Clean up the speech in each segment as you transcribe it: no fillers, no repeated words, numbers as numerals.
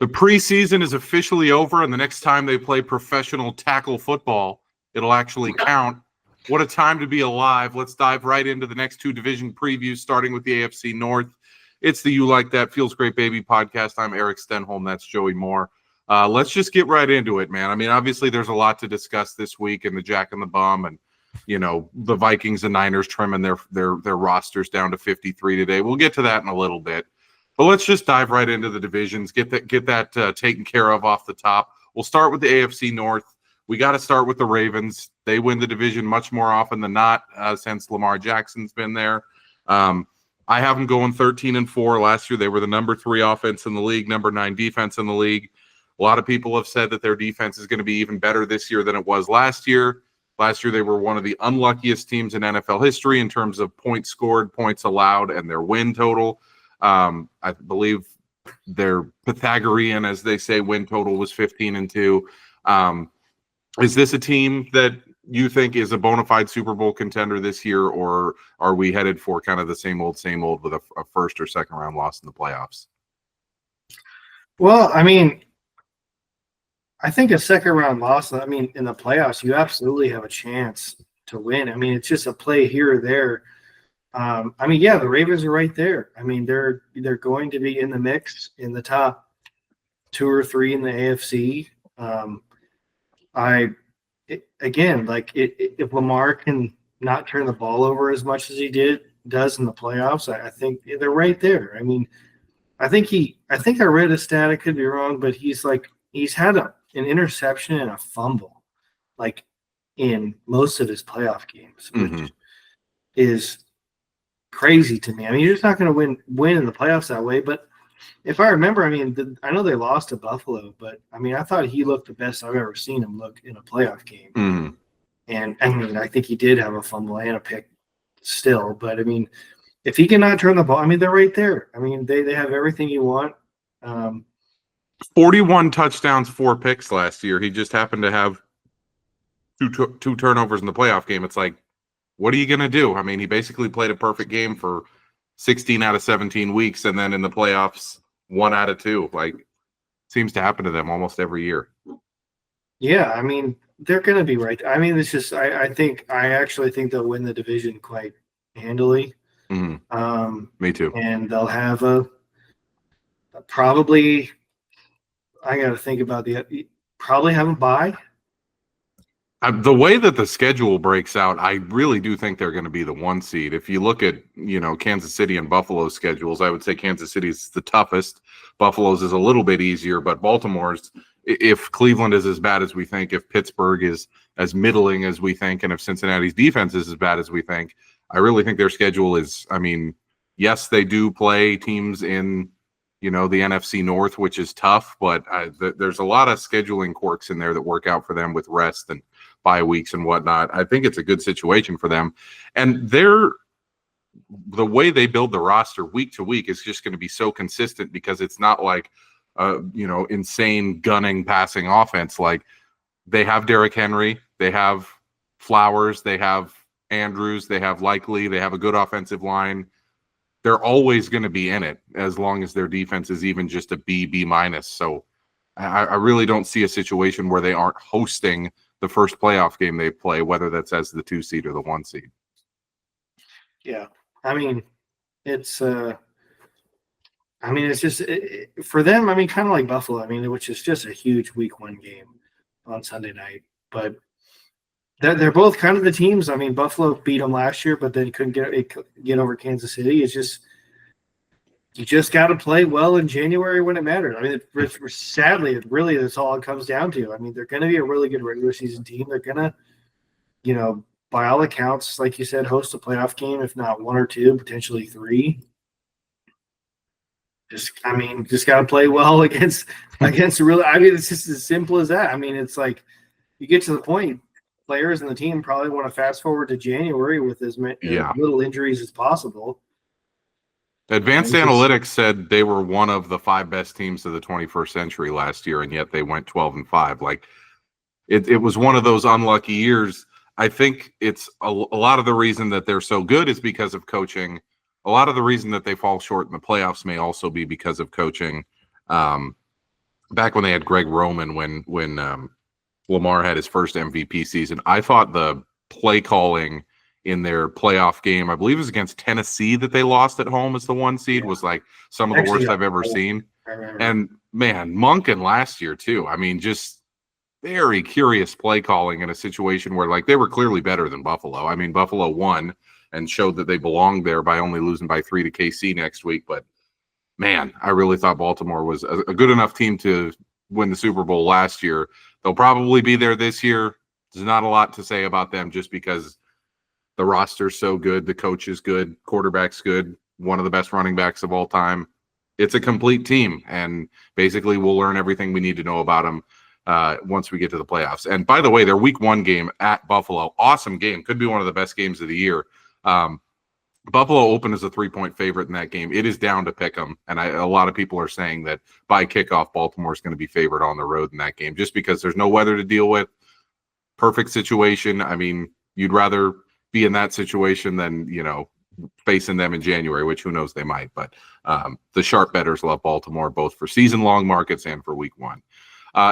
The preseason is officially over, and the next time they play professional tackle football, it'll actually count. What a time to be alive. Let's dive right into the next two division previews, starting with the AFC North. It's the You Like That Feels Great Baby podcast. I'm Eric Stenholm. That's Joey Moore. Let's just get right into it, man. I mean, obviously there's a lot to discuss this week, and the Jack and the Bum, and the Vikings and Niners trimming their rosters down to 53 today. We'll get to that in a little bit. But let's just dive right into the divisions, get that taken care of off the top. We'll start with the AFC North. We got to start with the Ravens. They win the division much more often than not since Lamar Jackson's been there. I have them going 13-4. Last year they were the number 3 offense in the league, number 9 defense in the league. A lot of people have said that their defense is going to be even better this year than it was last year. Last year they were one of the unluckiest teams in NFL history in terms of points scored, points allowed, and their win total. I believe their Pythagorean, as they say, win total was 15-2. Is this a team that you think is a bona fide Super Bowl contender this year, or are we headed for kind of the same old with a first or second round loss in the playoffs? Well, I mean, I think a second round loss, in the playoffs, you absolutely have a chance to win. I mean, it's just a play here or there. The Ravens are right there. I mean, they're going to be in the mix in the top 2 or 3 in the AFC. If Lamar can not turn the ball over as much as he does in the playoffs, I think they're right there. I mean, I think I read a stat, I could be wrong, but he's had an interception and a fumble in most of his playoff games, which is crazy to me. I mean, you're just not going to win in the playoffs that way. But if I remember, I know they lost to Buffalo, but I thought he looked the best I've ever seen him look in a playoff game. Mm-hmm. And I think he did have a fumble and a pick still. But if he cannot turn the ball, they're right there. They have everything you want. 41 touchdowns, 4 picks last year. He just happened to have two turnovers in the playoff game. It's like, what are you going to do? He basically played a perfect game for 16 out of 17 weeks, and then in the playoffs, 1 out of 2. Seems to happen to them almost every year. Yeah, they're going to be right. It's just I actually think they'll win the division quite handily. Mm-hmm. Me too. And they'll have probably. I got to think about probably have a bye. The way that the schedule breaks out, I really do think they're going to be the 1 seed. If you look at, Kansas City and Buffalo's schedules, I would say Kansas City's the toughest. Buffalo's is a little bit easier, but Baltimore's, if Cleveland is as bad as we think, if Pittsburgh is as middling as we think, and if Cincinnati's defense is as bad as we think, I really think their schedule is, yes, they do play teams in, the NFC North, which is tough, but there's a lot of scheduling quirks in there that work out for them with rest and bye weeks and whatnot. I think it's a good situation for them. And the way they build the roster week to week is just going to be so consistent because it's not like, insane gunning passing offense. They have Derrick Henry, they have Flowers, they have Andrews, they have Likely, they have a good offensive line. They're always going to be in it as long as their defense is even just a B minus. So I really don't see a situation where they aren't hosting the first playoff game they play, whether that's as the 2 seed or the 1 seed. Yeah. It's just for them, kind of like Buffalo, which is just a huge week 1 game on Sunday night. But they're both kind of the teams. Buffalo beat them last year, but then couldn't get over Kansas City. It's just you just got to play well in January when it matters. Sadly, that's all it comes down to. They're going to be a really good regular season team. They're going to, by all accounts, like you said, host a playoff game, if not 1 or 2, potentially 3. Just got to play well against really. It's just as simple as that. It's like you get to the point. Players in the team probably want to fast forward to January with as little injuries as possible. Advanced Analytics said they were one of the 5 best teams of the 21st century last year, and yet they went 12-5. It was one of those unlucky years. I think it's a lot of the reason that they're so good is because of coaching. A lot of the reason that they fall short in the playoffs may also be because of coaching. back when they had Greg Roman, when Lamar had his first MVP season, I thought the play calling in their playoff game, I believe it was against Tennessee that they lost at home as the 1 seed, was like some of the worst I've ever seen. And man, Monken last year too. I mean, just very curious play calling in a situation where like they were clearly better than Buffalo. I mean, Buffalo won and showed that they belonged there by only losing by 3 to KC next week. But man, I really thought Baltimore was a good enough team to win the Super Bowl last year. They'll probably be there this year. There's not a lot to say about them just because the roster's so good, the coach is good, quarterback's good, one of the best running backs of all time. It's a complete team, and basically we'll learn everything we need to know about them once we get to the playoffs. And by the way, their week 1 game at Buffalo, awesome game, could be one of the best games of the year. Buffalo opened as a 3-point favorite in that game. It is down to pick them, and a lot of people are saying that by kickoff, Baltimore is going to be favored on the road in that game just because there's no weather to deal with. Perfect situation. I mean, you'd rather be in that situation than, facing them in January, which who knows, they might. But the sharp bettors love Baltimore, both for season-long markets and for week 1.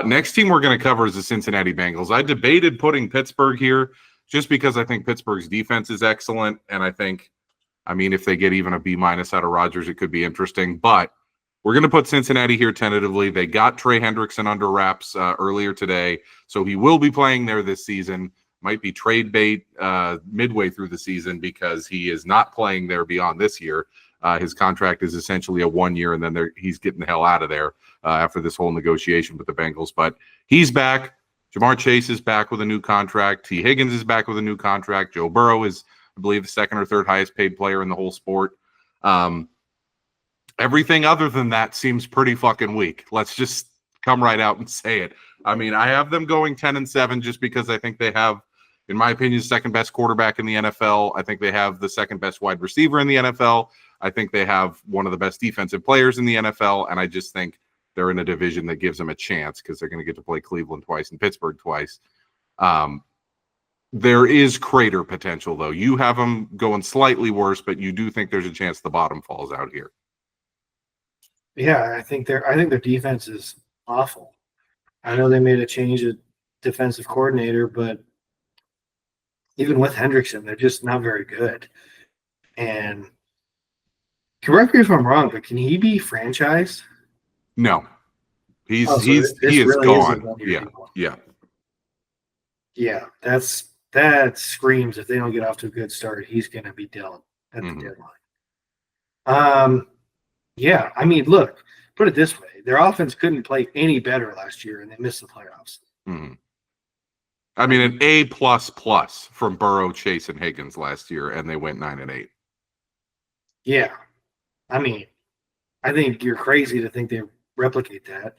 Next team we're going to cover is the Cincinnati Bengals. I debated putting Pittsburgh here just because I think Pittsburgh's defense is excellent, and I mean, if they get even a B- out of Rodgers, it could be interesting. But we're going to put Cincinnati here tentatively. They got Trey Hendrickson under wraps earlier today, so he will be playing there this season. Might be trade bait midway through the season because he is not playing there beyond this year. His contract is essentially a 1 year, and then he's getting the hell out of there after this whole negotiation with the Bengals. But he's back. Jamar Chase is back with a new contract. T. Higgins is back with a new contract. Joe Burrow is, I believe, the second or third highest paid player in the whole sport. Everything other than that seems pretty fucking weak. Let's just come right out and say it. I mean, I have them going 10-7 just because I think they have, in my opinion, second best quarterback in the NFL. I think they have the second best wide receiver in the NFL. I think they have one of the best defensive players in the NFL, and I just think they're in a division that gives them a chance because they're going to get to play Cleveland twice and Pittsburgh twice. There is crater potential, though. You have them going slightly worse, but you do think there's a chance the bottom falls out here. Yeah, I think their defense is awful. I know they made a change at defensive coordinator, but even with Hendrickson, they're just not very good. And correct me if I'm wrong, but can he be franchised? No, he is really gone. Yeah. That screams if they don't get off to a good start, he's going to be dealt at the deadline. Yeah, I mean, look, put it this way: their offense couldn't play any better last year, and they missed the playoffs. Mm-hmm. I mean, an A++ from Burrow, Chase, and Higgins last year, and they went 9-8. Yeah, I mean, I think you're crazy to think they replicate that.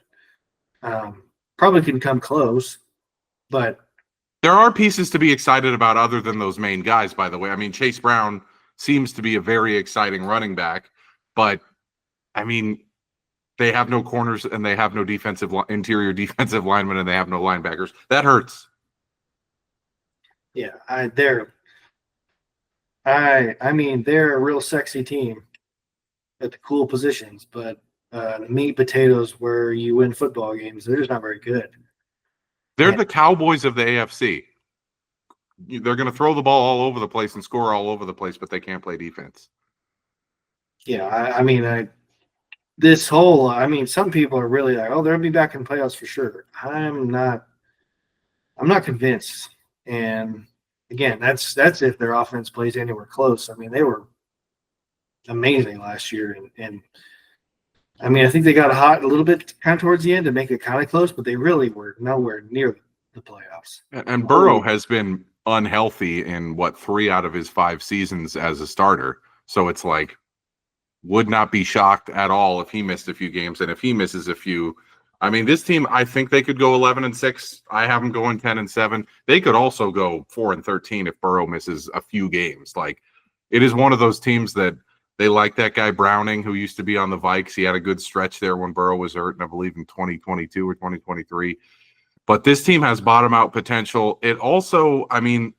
Probably can come close, but there are pieces to be excited about other than those main guys. By the way, I mean, Chase Brown seems to be a very exciting running back, but I mean, they have no corners and they have no interior defensive linemen and they have no linebackers. That hurts. Yeah, they're a real sexy team at the cool positions, but the meat potatoes where you win football games, they're just not very good. They're the Cowboys of the AFC. They're going to throw the ball all over the place and score all over the place, but they can't play defense. Yeah, some people are really like, oh, they'll be back in playoffs for sure. I'm not convinced. And again, that's if their offense plays anywhere close. I mean, they were amazing last year, and I mean, I think they got hot a little bit kind of towards the end to make it kind of close, but they really were nowhere near the playoffs. And Burrow has been unhealthy in 3 out of his 5 seasons as a starter. So it's like, would not be shocked at all if he missed a few games. And if he misses a few, I mean, this team, I think they could go 11-6. I have them going 10-7. They could also go 4-13 if Burrow misses a few games. Like, it is one of those teams that they like that guy Browning, who used to be on the Vikes. He had a good stretch there when Burrow was hurt, and I believe in 2022 or 2023. But this team has bottom-out potential. It also, I mean,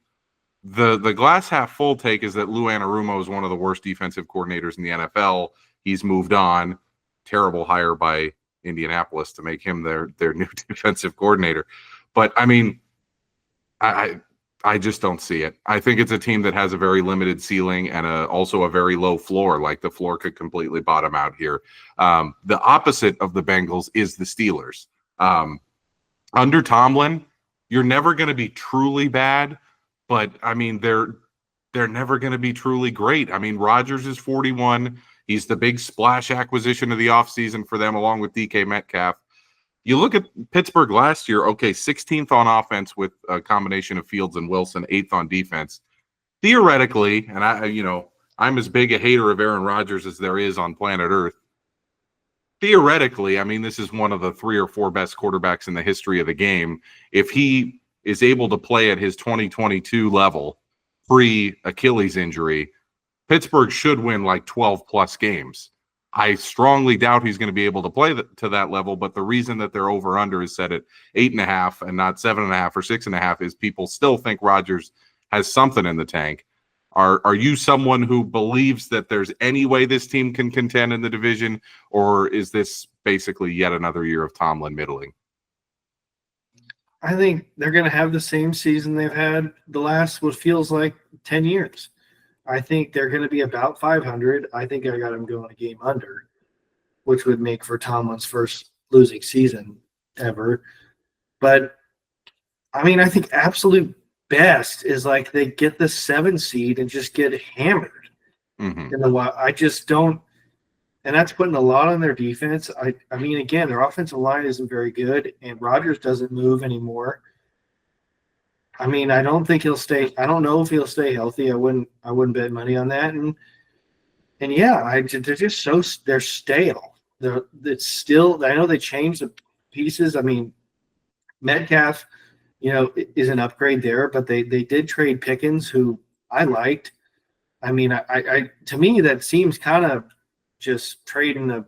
the glass half full take is that Lou Anarumo is one of the worst defensive coordinators in the NFL. He's moved on. Terrible hire by Indianapolis to make him their new defensive coordinator. But I mean, I just don't see it. I think it's a team that has a very limited ceiling and also a very low floor. Like the floor could completely bottom out here. The opposite of the Bengals is the Steelers. Under Tomlin, you're never going to be truly bad, but I mean, they're never going to be truly great. I mean, Rodgers is 41. He's the big splash acquisition of the offseason for them, along with DK Metcalf. You look at Pittsburgh last year, okay, 16th on offense with a combination of Fields and Wilson, 8th on defense. Theoretically, and I'm as big a hater of Aaron Rodgers as there is on planet Earth. Theoretically, I mean, this is one of the 3 or 4 best quarterbacks in the history of the game. If he is able to play at his 2022 level, pre-Achilles injury, Pittsburgh should win like 12-plus games. I strongly doubt he's going to be able to play to that level, but the reason that their over-under is set at 8.5 and not 7.5 or 6.5 is people still think Rodgers has something in the tank. Are you someone who believes that there's any way this team can contend in the division, or is this basically yet another year of Tomlin middling? I think they're going to have the same season they've had the last, what feels like 10 years. I think they're going to be about 500. I think I got them going a game under, which would make for Tomlin's first losing season ever. But, I mean, I think absolute best is like they get the 7 seed and just get hammered. Mm-hmm. I just don't – and that's putting a lot on their defense. I mean, again, their offensive line isn't very good, and Rodgers doesn't move anymore. I mean, I don't think he'll stay. I don't know if he'll stay healthy. I wouldn't bet money on that. And yeah, they're just they're stale. It's still. I know they changed the pieces. I mean, Metcalf, is an upgrade there, but they did trade Pickens, who I liked. I mean, I to me that seems kind of just trading a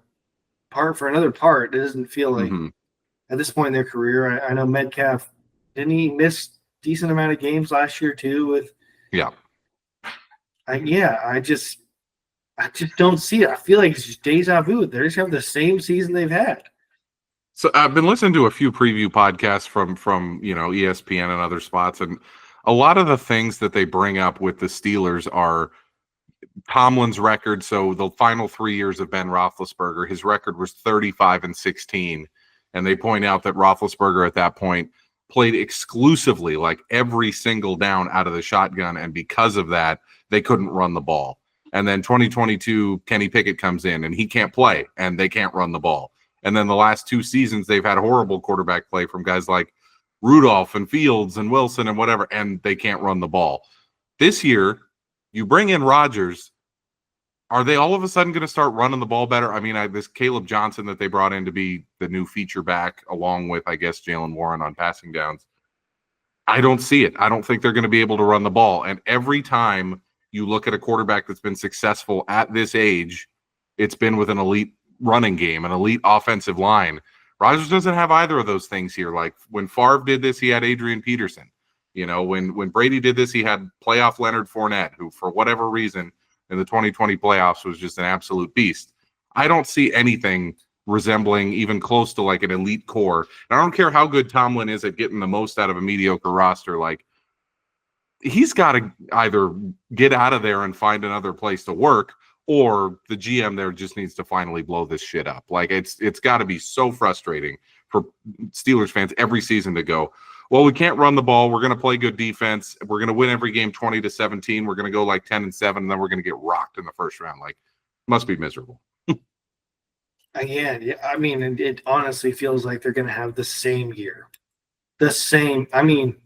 part for another part. It doesn't feel like at this point in their career. I know Metcalf, didn't he miss decent amount of games last year too? I just don't see it. I feel like it's just deja vu. They just have the same season they've had. So I've been listening to a few preview podcasts from ESPN and other spots, and a lot of the things that they bring up with the Steelers are Tomlin's record. So the final 3 years of Ben Roethlisberger, his record was 35-16, and they point out that Roethlisberger at that point played exclusively, like every single down, out of the shotgun, and because of that, they couldn't run the ball. And then 2022, Kenny Pickett comes in, and he can't play, and they can't run the ball. And then the last 2 seasons, they've had horrible quarterback play from guys like Rudolph and Fields and Wilson and whatever, and they can't run the ball. This year, you bring in Rodgers. Are they all of a sudden going to start running the ball better? I mean, this Caleb Johnson that they brought in to be the new feature back, along with, I guess, Jalen Warren on passing downs. I don't see it. I don't think they're going to be able to run the ball. And every time you look at a quarterback that's been successful at this age, it's been with an elite running game, an elite offensive line. Rodgers doesn't have either of those things here. Like when Favre did this, he had Adrian Peterson. When Brady did this, he had playoff Leonard Fournette, who for whatever reason in the 2020 playoffs was just an absolute beast. I don't see anything resembling even close to like an elite core. And I don't care how good Tomlin is at getting the most out of a mediocre roster. Like, he's got to either get out of there and find another place to work, or the GM there just needs to finally blow this shit up. Like, it's got to be so frustrating for Steelers fans every season to go, well, we can't run the ball. We're going to play good defense. We're going to win every game 20-17. We're going to go like 10-7, and then we're going to get rocked in the first round. Like, must be miserable. Again, yeah, I mean, it honestly feels like they're going to have the same year. The same. I mean,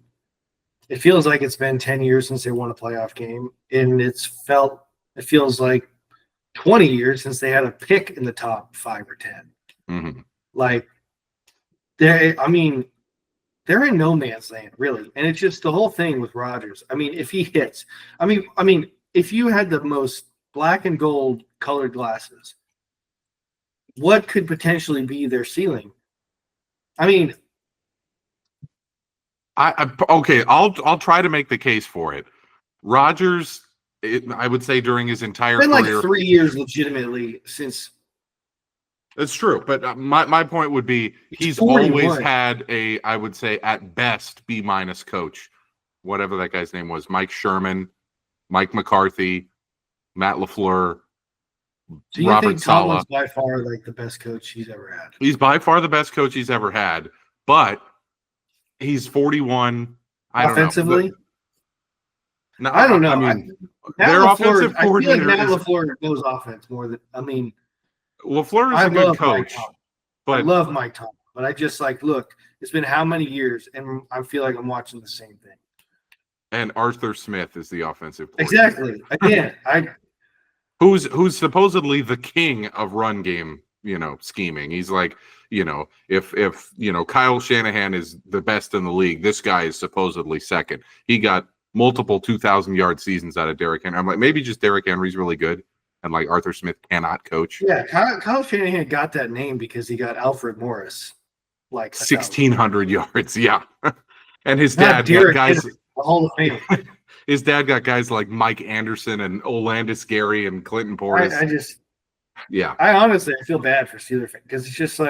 it feels like it's been 10 years since they won a playoff game, and it feels like 20 years since they had a pick in the top 5 or 10. Mm-hmm. Like, they're in no man's land, really. And it's just the whole thing with Rodgers. I mean, if he hits, I mean, if you had the most black and gold colored glasses, what could potentially be their ceiling? I mean, I'll try to make the case for it. Rodgers, I would say during his entire career, career, it's been like 3 years legitimately since It's true, but my point would be he's always had a, I would say at best B- coach, whatever that guy's name was, Mike Sherman, Mike McCarthy, Matt LaFleur, Do you Robert think Saleh. Tomlin's by far like the best coach he's ever had? He's by far the best coach he's ever had, but he's 41. I don't know. Offensively? No, I don't know. I mean, Matt their LaFleur, offensive I feel like coordinator Matt is LaFleur knows offense more than LaFleur is I a good love coach, Mike Tomlin. but I love Mike Tomlin, but I just look, it's been how many years, and I feel like I'm watching the same thing. and Arthur Smith is the offensive coordinator. Exactly. Again, who's supposedly the king of run game, scheming. He's like, if Kyle Shanahan is the best in the league, this guy is supposedly second. He got multiple 2,000-yard seasons out of Derrick Henry. I'm like, maybe just Derrick Henry's really good, and like Arthur Smith cannot coach. Yeah, Kyle Shanahan got that name because he got Alfred Morris, 1,600 yards. Yeah, and his dad got guys. The Hall of Fame. His dad got guys like Mike Anderson and Olandis Gary and Clinton Portis. I honestly feel bad for Steelers fans because it's just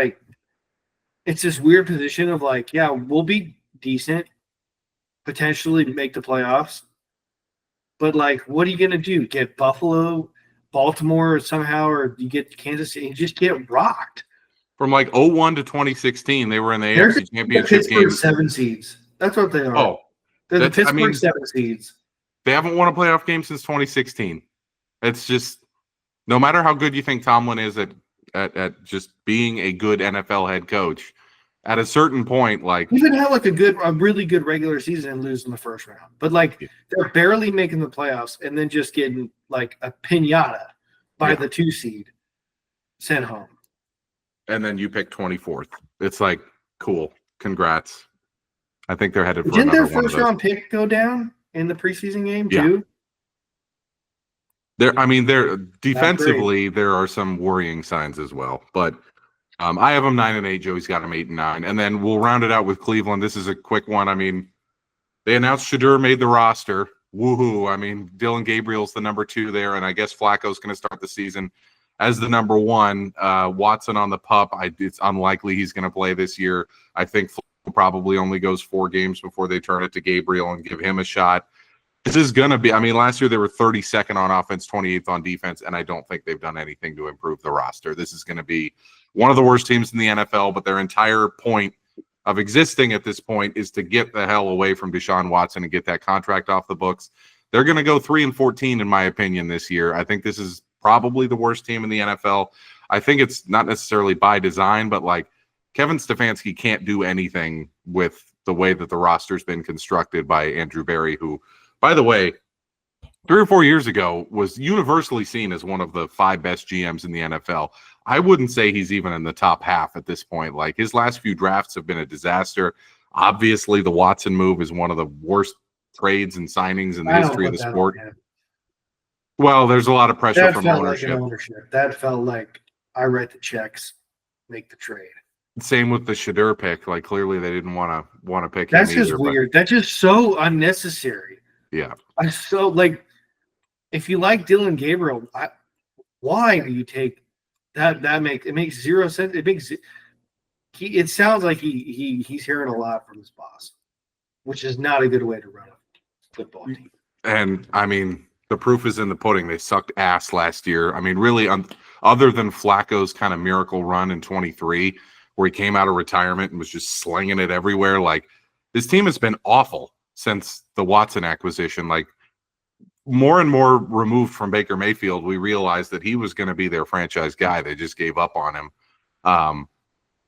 it's this weird position of we'll be decent, potentially make the playoffs, but what are you gonna do? Get Buffalo, Baltimore somehow, or you get Kansas City? You just get rocked. From 01 to 2016, they were in the AFC Championship game. 7 seeds. That's what they are. Oh, they're the Pittsburgh 7 seeds. They haven't won a playoff game since 2016. It's just, no matter how good you think Tomlin is at just being a good NFL head coach, at a certain point, even have a really good regular season and lose in the first round, but they're barely making the playoffs and then just getting a piñata by the 2 seed sent home. And then you pick 24th. It's cool. Congrats. I think they're headed for Didn't another their first round pick go down in the preseason game too? They're defensively, there are some worrying signs as well. But I have them 9-8. Joey's got them 8-9, and then we'll round it out with Cleveland. This is a quick one. They announced Shedeur made the roster. Woohoo! Dylan Gabriel's the number 2 there, and I guess Flacco's going to start the season as the number 1. Watson on the pup. It's unlikely he's going to play this year. I think Flacco probably only goes 4 games before they turn it to Gabriel and give him a shot. This is going to be, last year they were 32nd on offense, 28th on defense, and I don't think they've done anything to improve the roster. This is going to be one of the worst teams in the NFL, but their entire point of existing at this point is to get the hell away from Deshaun Watson and get that contract off the books. They're going to go 3-14, in my opinion, this year. I think this is probably the worst team in the NFL. I think it's not necessarily by design, but Kevin Stefanski can't do anything with the way that the roster's been constructed by Andrew Berry, who, by the way, 3 or 4 years ago was universally seen as one of the 5 best GMs in the NFL. I wouldn't say he's even in the top half at this point. His last few drafts have been a disaster. Obviously, the Watson move is one of the worst trades and signings in the history of the sport. Well, there's a lot of pressure from ownership. That felt like I write the checks, make the trade. Same with the Shedeur pick. Clearly they didn't want to pick him. That's just weird. That's just so unnecessary. Yeah. I so if you like Dylan Gabriel, why do you take that? It makes 0 sense. It sounds like he's hearing a lot from his boss, which is not a good way to run a football team. And the proof is in the pudding. They sucked ass last year. Really, other than Flacco's kind of miracle run in 23, where he came out of retirement and was just slinging it everywhere. This team has been awful since the Watson acquisition. More and more removed from Baker Mayfield, we realized that he was going to be their franchise guy. They just gave up on him.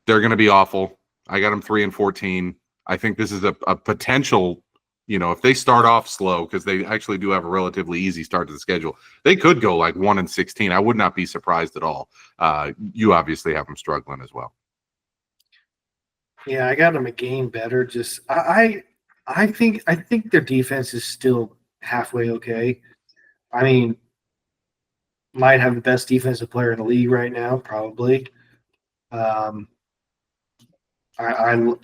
They're going to be awful. I got them 3-14. I think this is a potential. If they start off slow, because they actually do have a relatively easy start to the schedule, they could go 1-16. I would not be surprised at all. You obviously have them struggling as well. Yeah, I got them a game better. Just I think their defense is still halfway okay. Might have the best defensive player in the league right now, probably. I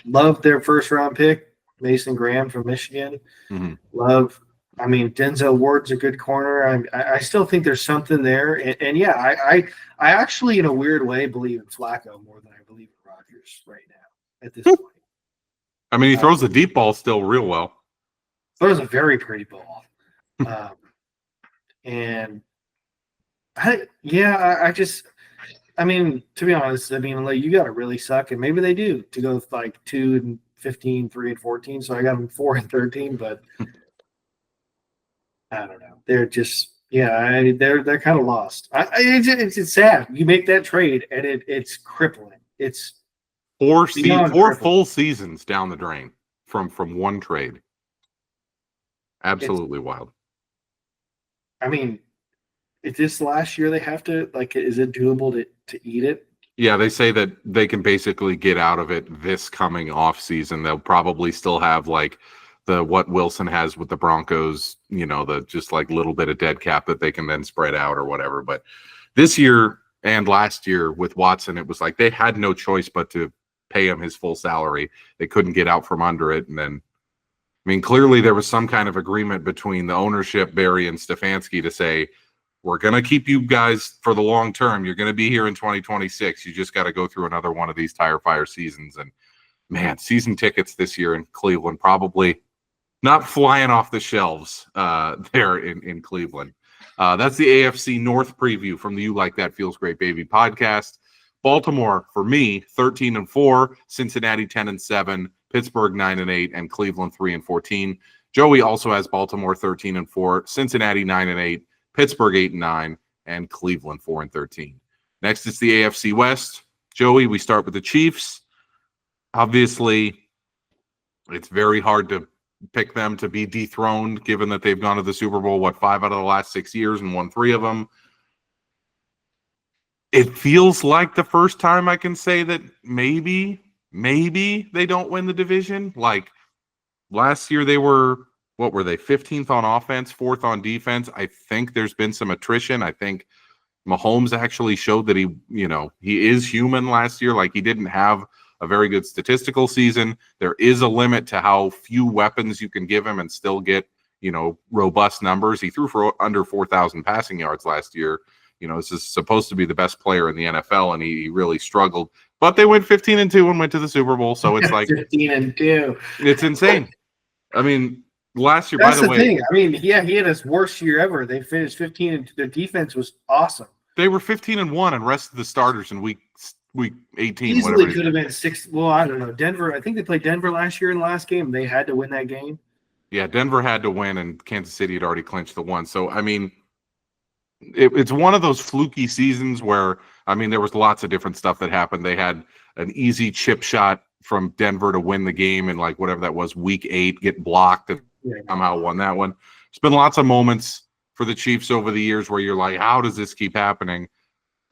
love their first round pick, Mason Graham from Michigan. Mm-hmm. Love I mean, Denzel Ward's a good corner. I still think there's something there. And yeah, I actually, in a weird way, believe in Flacco more than I believe in Rodgers right now at this point. I mean, he throws the deep ball still real well. Throws a very pretty ball. And I just, I mean, to be honest, I mean, like, you got to really suck, and maybe they do, to go like 2-15, 3-14. So I got them 4-13, but I don't know. They're just, they're kind of lost. It's sad. You make that trade, and it's crippling. It's four crippling. full seasons down the drain from one trade. Absolutely wild. I mean, is this last year they have to, like, is it doable to eat it? Yeah, they say that they can basically get out of it this coming off season. They'll probably still have like what Wilson has with the Broncos, the just like little bit of dead cap that they can then spread out or whatever. But this year and last year with Watson, it was like they had no choice but to pay him his full salary. They couldn't get out from under it. And then, I mean, clearly there was some kind of agreement between the ownership, Barry and Stefanski, to say, we're going to keep you guys for the long term. You're going to be here in 2026. You just got to go through another one of these tire fire seasons. And man, season tickets this year in Cleveland, probably not flying off the shelves there in Cleveland. That's the AFC North preview from the You Like That Feels Great Baby podcast. Baltimore, for me, 13-4, Cincinnati 10-7, Pittsburgh 9-8, and Cleveland 3-14. Joey also has Baltimore 13-4, Cincinnati 9-8, Pittsburgh 8-9, and Cleveland 4-13. Next is the AFC West. Joey, we start with the Chiefs. Obviously, it's very hard to pick them to be dethroned, given that they've gone to the Super Bowl, 5 out of the last 6 years and won 3 of them. It feels like the first time I can say that maybe they don't win the division. Like last year they were, what were they, 15th on offense, 4th on defense. I think there's been some attrition. I think Mahomes actually showed that he is human last year. Like, he didn't have a very good statistical season. There is a limit to how few weapons you can give him and still get, robust numbers. He threw for under 4,000 passing yards last year. This is supposed to be the best player in the NFL, and he really struggled. But they went 15-2 and went to the Super Bowl. So it's like 15-2. It's insane. I mean, last year, that's by the way, thing. I mean, yeah, he had his worst year ever. They finished 15, and their defense was awesome. They were 15-1 and rested the starters in week 18. Easily could have been 6. Well, I don't know. Denver. I think they played Denver last year in the last game. They had to win that game. Yeah, Denver had to win, and Kansas City had already clinched the one. So, I mean, it's one of those fluky seasons where, I mean, there was lots of different stuff that happened. They had an easy chip shot from Denver to win the game in, like, whatever that was, week 8, get blocked, and somehow won that one. There's been lots of moments for the Chiefs over the years where you're like, how does this keep happening?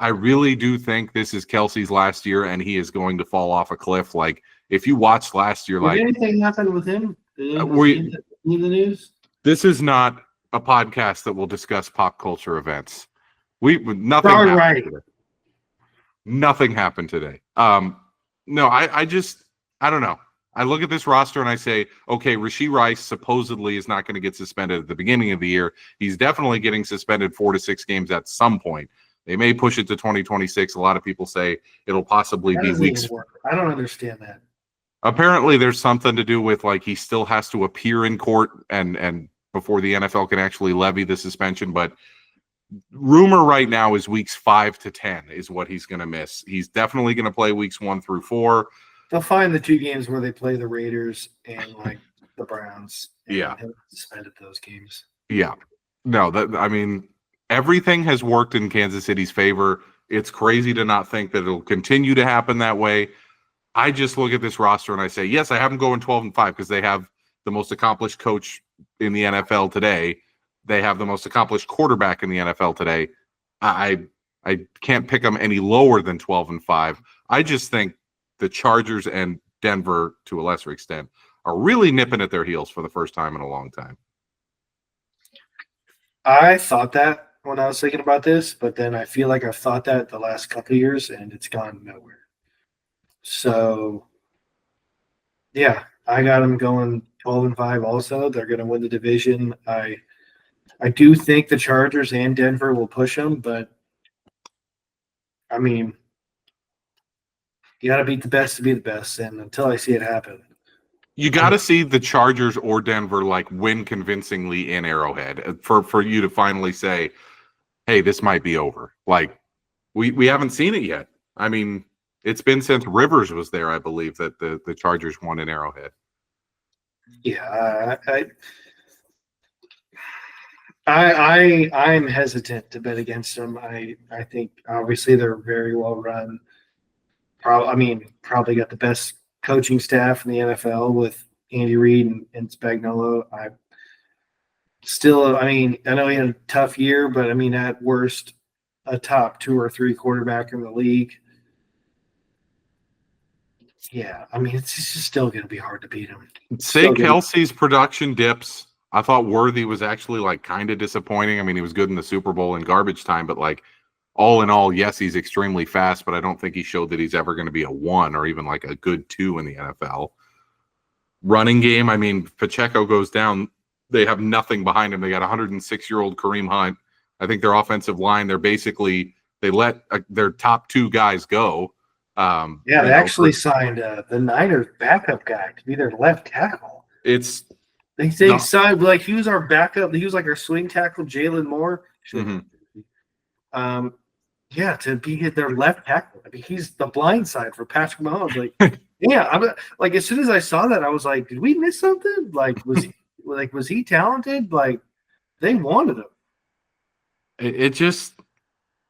I really do think this is Kelsey's last year, and he is going to fall off a cliff. Like, if you watched last year, did anything happen with him? In the news? This is not a podcast that will discuss pop culture events. Nothing happened today. No, I don't know. I look at this roster and I say, okay, Rashee Rice supposedly is not going to get suspended at the beginning of the year. He's definitely getting suspended 4 to 6 games at some point. They may push it to 2026. A lot of people say it'll possibly be weeks. I don't understand that. Apparently, there's something to do with, like, he still has to appear in court and before the NFL can actually levy the suspension. But rumor right now is weeks 5 to 10 is what he's going to miss. He's definitely going to play weeks 1 through 4. They'll find the 2 games where they play the Raiders and, like, the Browns. Yeah. He'll suspended those games. Yeah. No, I mean, everything has worked in Kansas City's favor. It's crazy to not think that it'll continue to happen that way. I just look at this roster and I say, yes, I have them going 12-5 because they have the most accomplished coach in the NFL today. They have the most accomplished quarterback in the NFL today. I can't pick them any lower than 12-5. I just think the Chargers and Denver, to a lesser extent, are really nipping at their heels for the first time in a long time. I thought that when I was thinking about this, but then I feel like I've thought that the last couple of years, and it's gone nowhere. So, yeah, I got them going 12-5 also. They're going to win the division. I do think the Chargers and Denver will push them, but I mean, you got to beat the best to be the best, and until I see it happen. You got to see the Chargers or Denver win convincingly in Arrowhead for you to finally say, hey, this might be over. We haven't seen it yet. I mean, it's been since Rivers was there, I believe, that the Chargers won in Arrowhead. Yeah, I'm hesitant to bet against them. I think obviously they're very well run. Probably got the best coaching staff in the NFL with Andy Reid and Spagnuolo. I know he had a tough year, but at worst, a top 2 or 3 quarterback in the league. Yeah, it's just still going to be hard to beat him. Say Kelsey's production dips. I thought Worthy was actually kind of disappointing. He was good in the Super Bowl in garbage time, but all in all, yes, he's extremely fast, but I don't think he showed that he's ever going to be a 1 or even a good 2 in the NFL. Running game, Pacheco goes down. They have nothing behind him. They got 106-year-old Kareem Hunt. I think their offensive line, they let their top 2 guys go. They actually signed the Niners backup guy to be their left tackle. They signed he was our backup. He was our swing tackle, Jalen Moore. Mm-hmm. To be their left tackle. He's the blind side for Patrick Mahomes. I'm as soon as I saw that, I was like, did we miss something? Was he talented? They wanted him. It just.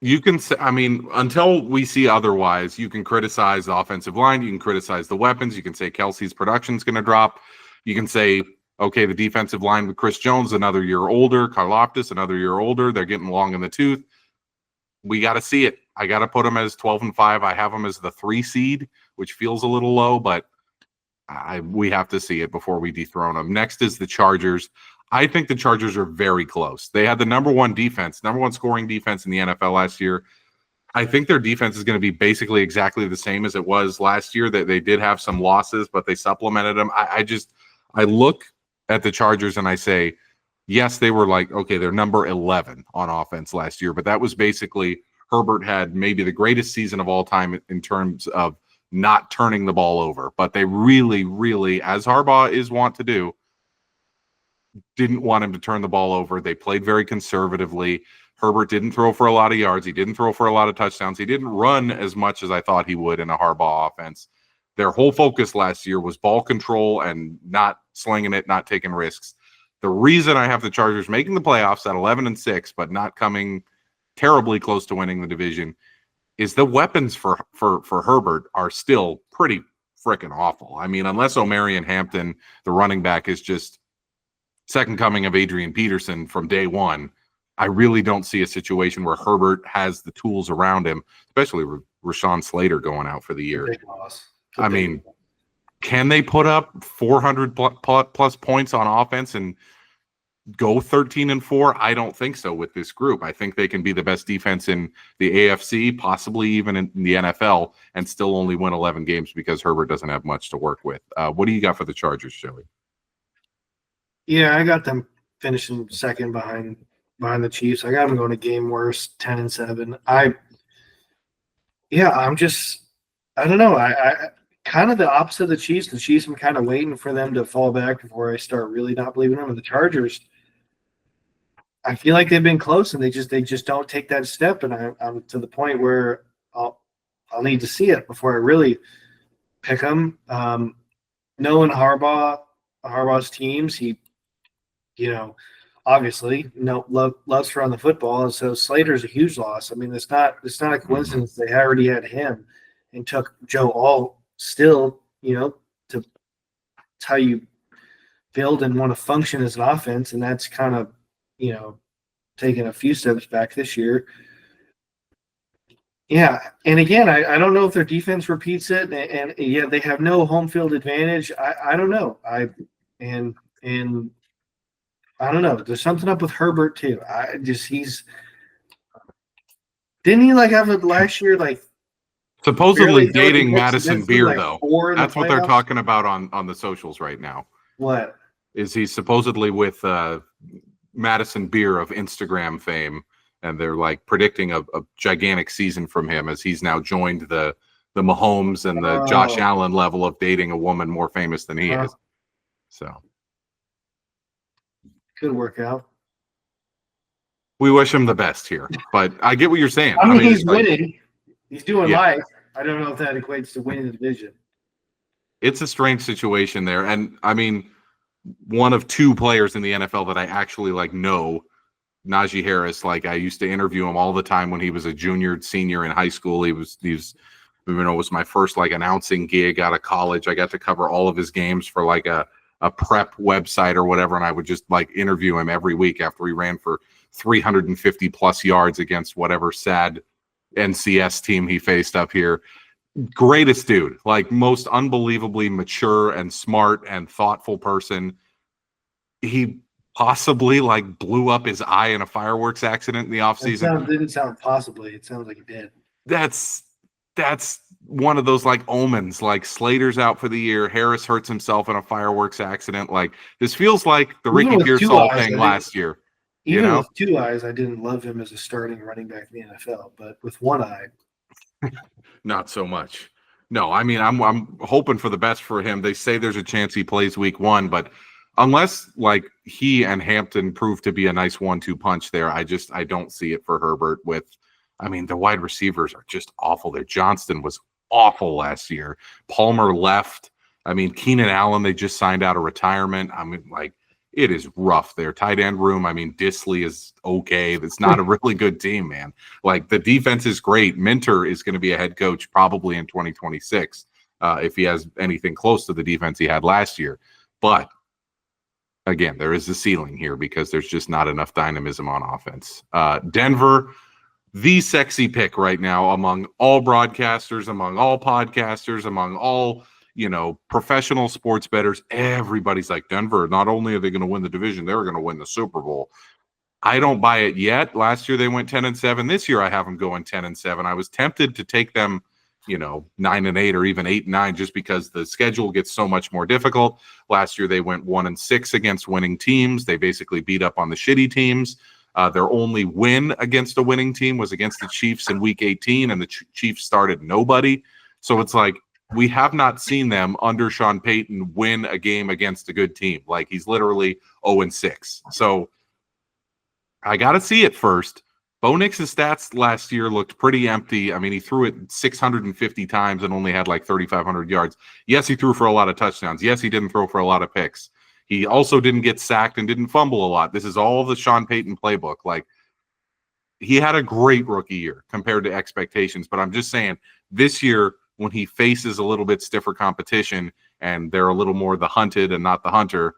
You can say, until we see otherwise, you can criticize the offensive line. You can criticize the weapons. You can say Kelsey's production's going to drop. You can say, okay, the defensive line with Chris Jones, another year older. Karlaftis, another year older. They're getting long in the tooth. We got to see it. I got to put them as 12-5. I have them as the 3 seed, which feels a little low, but we have to see it before we dethrone them. Next is the Chargers. I think the Chargers are very close. They had the number 1 scoring defense in the NFL last year. I think their defense is going to be basically exactly the same as it was last year. That they did have some losses, but they supplemented them. I look at the Chargers and I say, yes, they were they're number 11 on offense last year, but that was basically Herbert had maybe the greatest season of all time in terms of not turning the ball over. But they really, really, as Harbaugh is wont to do, didn't want him to turn the ball over. They played very conservatively. Herbert didn't throw for a lot of yards. He didn't throw for a lot of touchdowns. He didn't run as much as I thought he would in a Harbaugh offense. Their whole focus last year was ball control and not slinging it, not taking risks. The reason I have the Chargers making the playoffs at 11-6, but not coming terribly close to winning the division, is the weapons for Herbert are still pretty freaking awful. Unless Omarion Hampton, the running back, is just second coming of Adrian Peterson from day one, I really don't see a situation where Herbert has the tools around him, especially with Rashawn Slater going out for the year. Big loss. Can they put up 400 plus points on offense and go 13-4? I don't think so with this group. I think they can be the best defense in the AFC, possibly even in the NFL, and still only win 11 games because Herbert doesn't have much to work with. What do you got for the Chargers, Joey? Yeah, I got them finishing second behind the Chiefs. I got them going a game worse, 10-7. I don't know. I kind of the opposite of the Chiefs. The Chiefs, I'm kind of waiting for them to fall back before I start really not believing them. And the Chargers, I feel like they've been close and they just don't take that step. And I'm to the point where I'll need to see it before I really pick them. Knowing Harbaugh's teams, he obviously loves to run the football, and so Slater's a huge loss. It's not a coincidence they already had him and took Joe Alt still, to how you build and want to function as an offense, and that's kind of, taking a few steps back this year. Yeah, and again, I don't know if their defense repeats it, and yeah, they have no home field advantage. I don't know. And I don't know. There's something up with Herbert too. Didn't he have it last year? Supposedly Barely going dating against Madison them, Beer, like though. 4 in the That's what they're playoffs? talking about on the socials right now. What? Is he supposedly with Madison Beer of Instagram fame, and they're like predicting a gigantic season from him as he's now joined the Mahomes and the Josh Oh, Allen level of dating a woman more famous than he is. So could work out. we wish him the best here, but I get what you're saying. I mean, he's it's like, winning. He's doing yeah, life. I don't know if that equates to winning the division. it's a strange situation there. And I mean, one of 2 players in the NFL that I actually like know, Najee Harris. Like, I used to interview him all the time when he was a junior, senior in high school. He was it was my first like announcing gig out of college. I got to cover all of his games for like a prep website or whatever, and I would just like interview him every week after he ran for 350 plus yards against whatever sad NCS team he faced up here. Greatest dude, like most unbelievably mature and smart and thoughtful person. He possibly like blew up his eye in a fireworks accident in the offseason. Didn't sound possibly. It sounds like he did. That's one of those like omens. Like, Slater's out for the year. Harris hurts himself in a fireworks accident. Like, this feels like the Even Ricky with 2 Pearsall eyes, thing last year. Even with 2 eyes, I didn't love him as a starting running back in the NFL. But with 1 eye, not so much. No, I mean, I'm hoping for the best for him. They say there's a chance he plays week 1, but unless like he and Hampton prove to be a nice 1-2 punch there, I don't see it for Herbert. With, I mean, the wide receivers are just awful there. Johnston was awful last year. Palmer left. I mean, Keenan Allen, they just signed out of retirement. I mean, like, it is rough there. Tight end room, I mean, Disley is okay. It's not a really good team, man. Like, the defense is great. Minter is going to be a head coach probably in 2026 if he has anything close to the defense he had last year. But again, there is a ceiling here because there's just not enough dynamism on offense. Denver, the sexy pick right now among all broadcasters, among all podcasters, among all, professional sports bettors. Everybody's like, Denver, not only are they going to win the division, they're going to win the Super Bowl. I don't buy it yet. Last year they went 10-7. This year I have them going 10-7. I was tempted to take them, 9-8 or even 8-9, just because the schedule gets so much more difficult. Last year they went 1-6 against winning teams. They basically beat up on the shitty teams. Their only win against a winning team was against the Chiefs in Week 18, and the Chiefs started nobody. So it's like, we have not seen them under Sean Payton win a game against a good team. Like, he's literally 0-6. So I got to see it first. Bo Nix's stats last year looked pretty empty. I mean, he threw it 650 times and only had like 3,500 yards. Yes, he threw for a lot of touchdowns. Yes, he didn't throw for a lot of picks. He also didn't get sacked and didn't fumble a lot. This is all the Sean Payton playbook. Like, he had a great rookie year compared to expectations, but I'm just saying, this year, when he faces a little bit stiffer competition and they're a little more the hunted and not the hunter,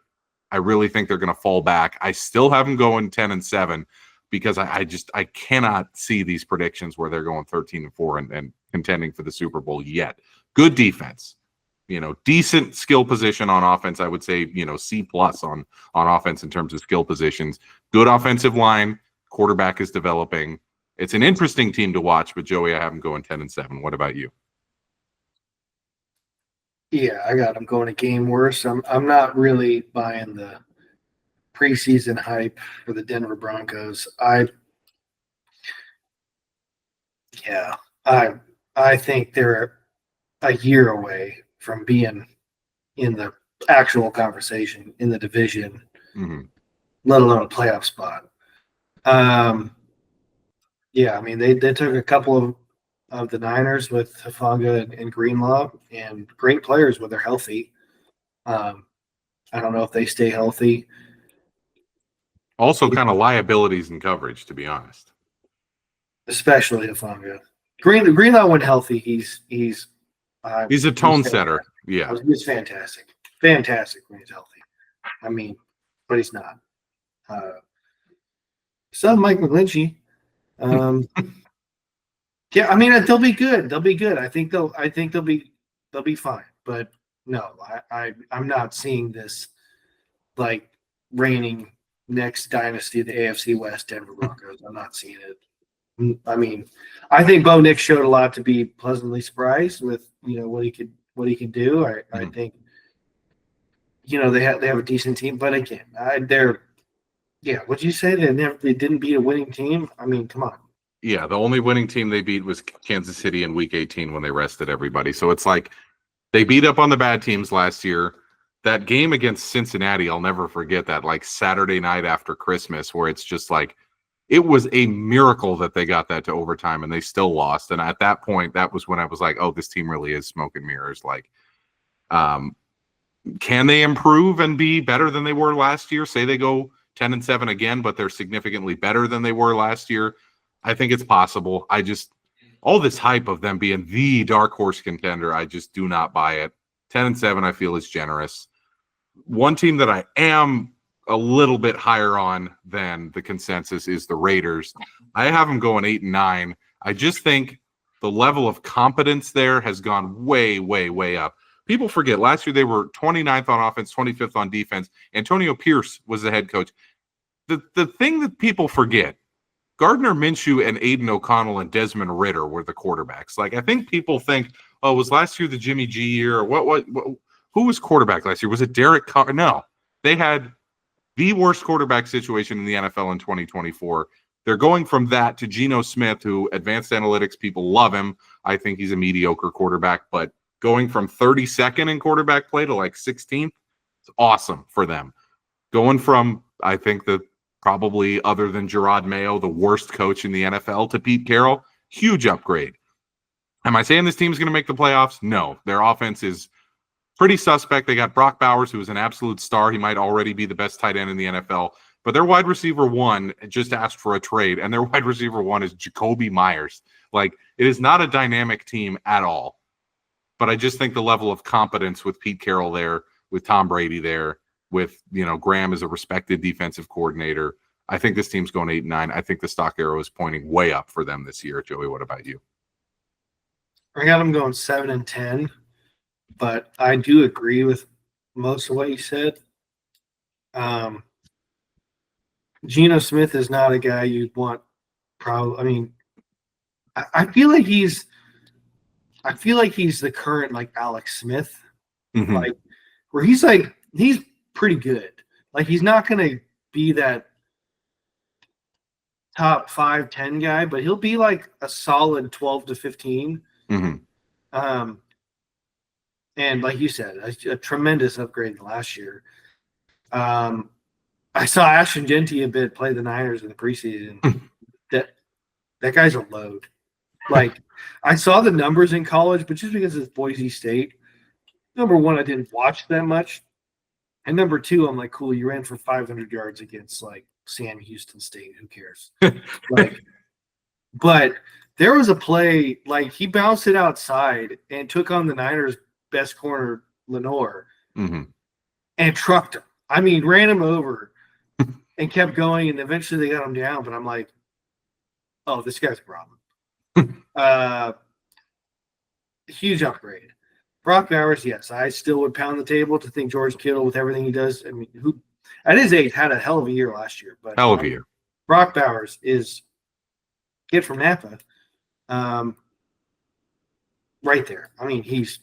I really think they're going to fall back. I still have them going 10-7 because I cannot see these predictions where they're going 13-4 and contending for the Super Bowl yet. Good defense, decent skill position on offense. I would say, C+ on offense in terms of skill positions. Good offensive line. Quarterback is developing. It's an interesting team to watch, but Joey, I have them going 10-7. What about you? yeah, I got them going a game worse. I'm not really buying the preseason hype for the Denver Broncos. I think they're a year away from being in the actual conversation in the division, let alone a playoff spot. Yeah, I mean, they took a couple of the Niners with Hufanga and Greenlaw, and great players when they're healthy. I don't know if they stay healthy. Also, kind of liabilities and coverage, to be honest. Especially Hufanga. Greenlaw when healthy, he's a tone setter. Yeah, he's fantastic. Fantastic when he's healthy. I mean, but he's not. So Mike McGlinchey. Yeah, I mean, they'll be good. They'll be good. I think they'll be fine. But no, I'm not seeing this like reigning next dynasty of the AFC West Denver Broncos. I'm not seeing it. I mean, I think Bo Nix showed a lot to be pleasantly surprised with what he could do. I think they have a decent team, but again, what'd you say? They didn't beat a winning team. I mean, come on. Yeah, the only winning team they beat was Kansas City in Week 18 when they rested everybody. So it's like they beat up on the bad teams last year. That game against Cincinnati, I'll never forget that, like Saturday night after Christmas, where it's just like it was a miracle that they got that to overtime and they still lost. And at that point, that was when I was like, oh, this team really is smoke and mirrors. Like, can they improve and be better than they were last year? Say they go 10-7 again, but they're significantly better than they were last year. I think it's possible. All this hype of them being the dark horse contender, I just do not buy it. 10-7, I feel, is generous. One team that I am a little bit higher on than the consensus is the Raiders. I have them going 8-9. I just think the level of competence there has gone way, way, way up. People forget last year they were 29th on offense, 25th on defense. Antonio Pierce was the head coach. The thing that people forget, Gardner Minshew and Aiden O'Connell and Desmond Ridder were the quarterbacks. Like, I think people think, oh, was last year the Jimmy G year? Or what who was quarterback last year? Was it Derek Carr? No. They had the worst quarterback situation in the NFL in 2024. They're going from that to Geno Smith, who advanced analytics, people love him. I think he's a mediocre quarterback, but going from 32nd in quarterback play to like 16th, it's awesome for them. Going from, I think, the probably other than Gerard Mayo, the worst coach in the NFL, to Pete Carroll, huge upgrade. Am I saying this team's going to make the playoffs? No. Their offense is pretty suspect. They got Brock Bowers, who is an absolute star. He might already be the best tight end in the NFL. But their wide receiver one just asked for a trade, and their wide receiver one is Jacoby Myers. Like, it is not a dynamic team at all. But I just think the level of competence with Pete Carroll there, with Tom Brady there, with, Graham as a respected defensive coordinator, I think this team's going 8-9. I think the stock arrow is pointing way up for them this year. Joey, what about you? I got them going 7-10, but I do agree with most of what you said. Geno Smith is not a guy you'd want. Probably, I mean, I feel like he's the current like Alex Smith, like where he's pretty good. Like, he's not going to be that top 5-10 guy, but he'll be like a solid 12-15. And like you said, a tremendous upgrade last year. I saw Ashton Genty a bit play the Niners in the preseason. That guy's a load. Like, I saw the numbers in college, but just because it's Boise State, number one, I didn't watch that much. And number two, I'm like, cool, you ran for 500 yards against, like, Sam Houston State. Who cares? But there was a play, like, he bounced it outside and took on the Niners' best corner, Lenore, and trucked him. I mean, ran him over and kept going, and eventually they got him down. But I'm like, oh, this guy's a problem. Huge upgrade. Brock Bowers, yes, I still would pound the table to think George Kittle, with everything he does. I mean, who at his age had a hell of a year last year. But hell of a year. Brock Bowers is kid from Napa, right there. I mean, he's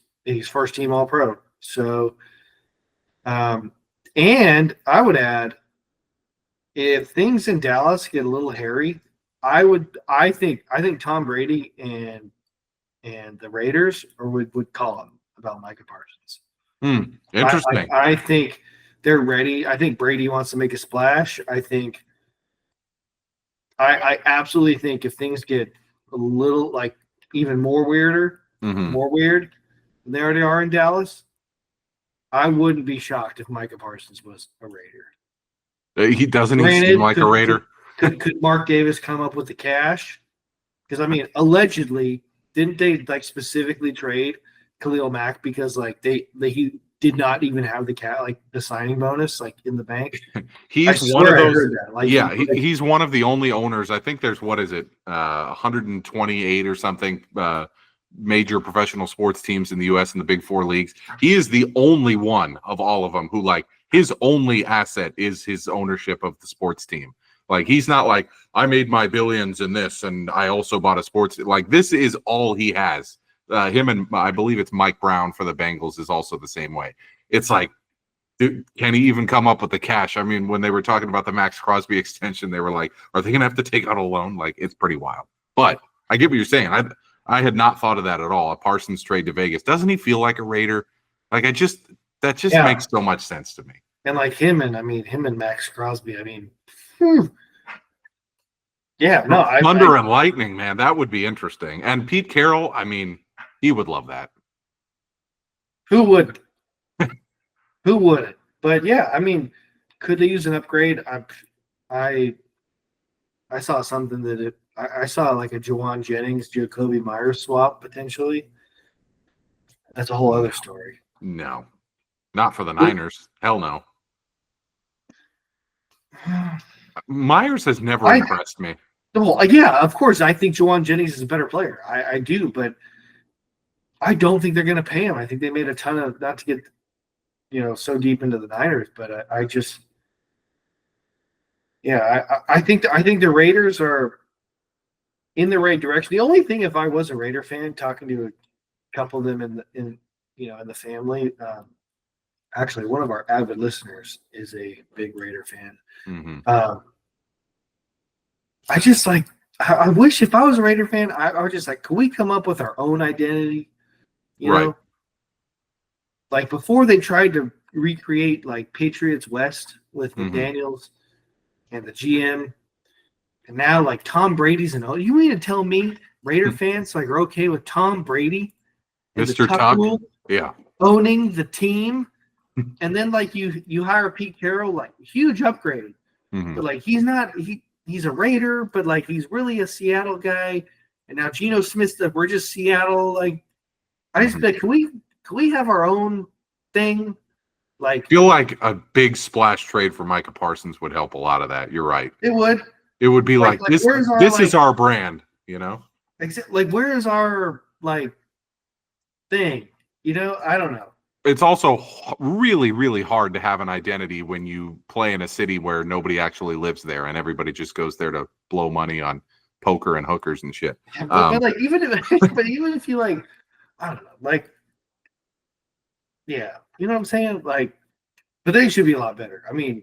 first team All Pro. So, and I would add, if things in Dallas get a little hairy, I think Tom Brady and the Raiders would call him about Micah Parsons. Interesting. I think they're ready. I think Brady wants to make a splash. I absolutely think if things get a little, like, even more weird than they already are in Dallas, I wouldn't be shocked if Micah Parsons was a Raider. He seem like a Raider. Could Mark Davis come up with the cash? Because, I mean, allegedly, didn't they, like, specifically trade Khalil Mack because, like, he did not even have the signing bonus, like, in the bank? He's one of those. He's one of the only owners. I think there's 128 or something major professional sports teams in the U.S. in the Big Four leagues. He is the only one of all of them who, like, his only asset is his ownership of the sports team. Like, he's not like, I made my billions in this and I also bought a sports. Like, this is all he has. Him and I believe it's Mike Brown for the Bengals is also the same way. It's like, dude, can he even come up with the cash? I mean, when they were talking about the Max Crosby extension, they were like, are they going to have to take out a loan? Like, it's pretty wild. But I get what you're saying. I had not thought of that at all. A Parsons trade to Vegas. Doesn't he feel like a Raider? Like, that just makes so much sense to me. And like him and Max Crosby, yeah, no, Thunder and lightning, man, that would be interesting. And Pete Carroll, I mean, he would love that. Who would? Who wouldn't? But yeah, I mean, could they use an upgrade? I saw something that I saw like a Jawan Jennings, Jacoby Myers swap potentially. That's a whole other story. No, not for the Niners. Hell no. Myers has never impressed me. Well, yeah, of course. I think Jawan Jennings is a better player. I do, but I don't think they're going to pay him. I think they made a ton of, not to get, so deep into the Niners, but I just, yeah, I think the Raiders are in the right direction. The only thing, if I was a Raider fan, talking to a couple of them in the family, actually, one of our avid listeners is a big Raider fan. Mm-hmm. I just like, I wish if I was a Raider fan, I was just like, could we come up with our own identity? You know, like before they tried to recreate like Patriots West with McDaniels and the GM, and now like Tom Brady's you mean to tell me Raider fans like are okay with Tom Brady, Mr. Tuck, owning the team, and then like you hire Pete Carroll, like huge upgrade, but like he's a Raider, but like he's really a Seattle guy, and now Geno Smith, we're just Seattle. Like I just like, can we have our own thing? Like, feel like a big splash trade for Micah Parsons would help a lot of that. You're right. It would. It would be like this. This is our brand, Like, where is our like thing? I don't know. It's also really, really hard to have an identity when you play in a city where nobody actually lives there and everybody just goes there to blow money on poker and hookers and shit. Yeah, but like even if you like, I don't know, like, yeah, you know what I'm saying? Like, but they should be a lot better. I mean,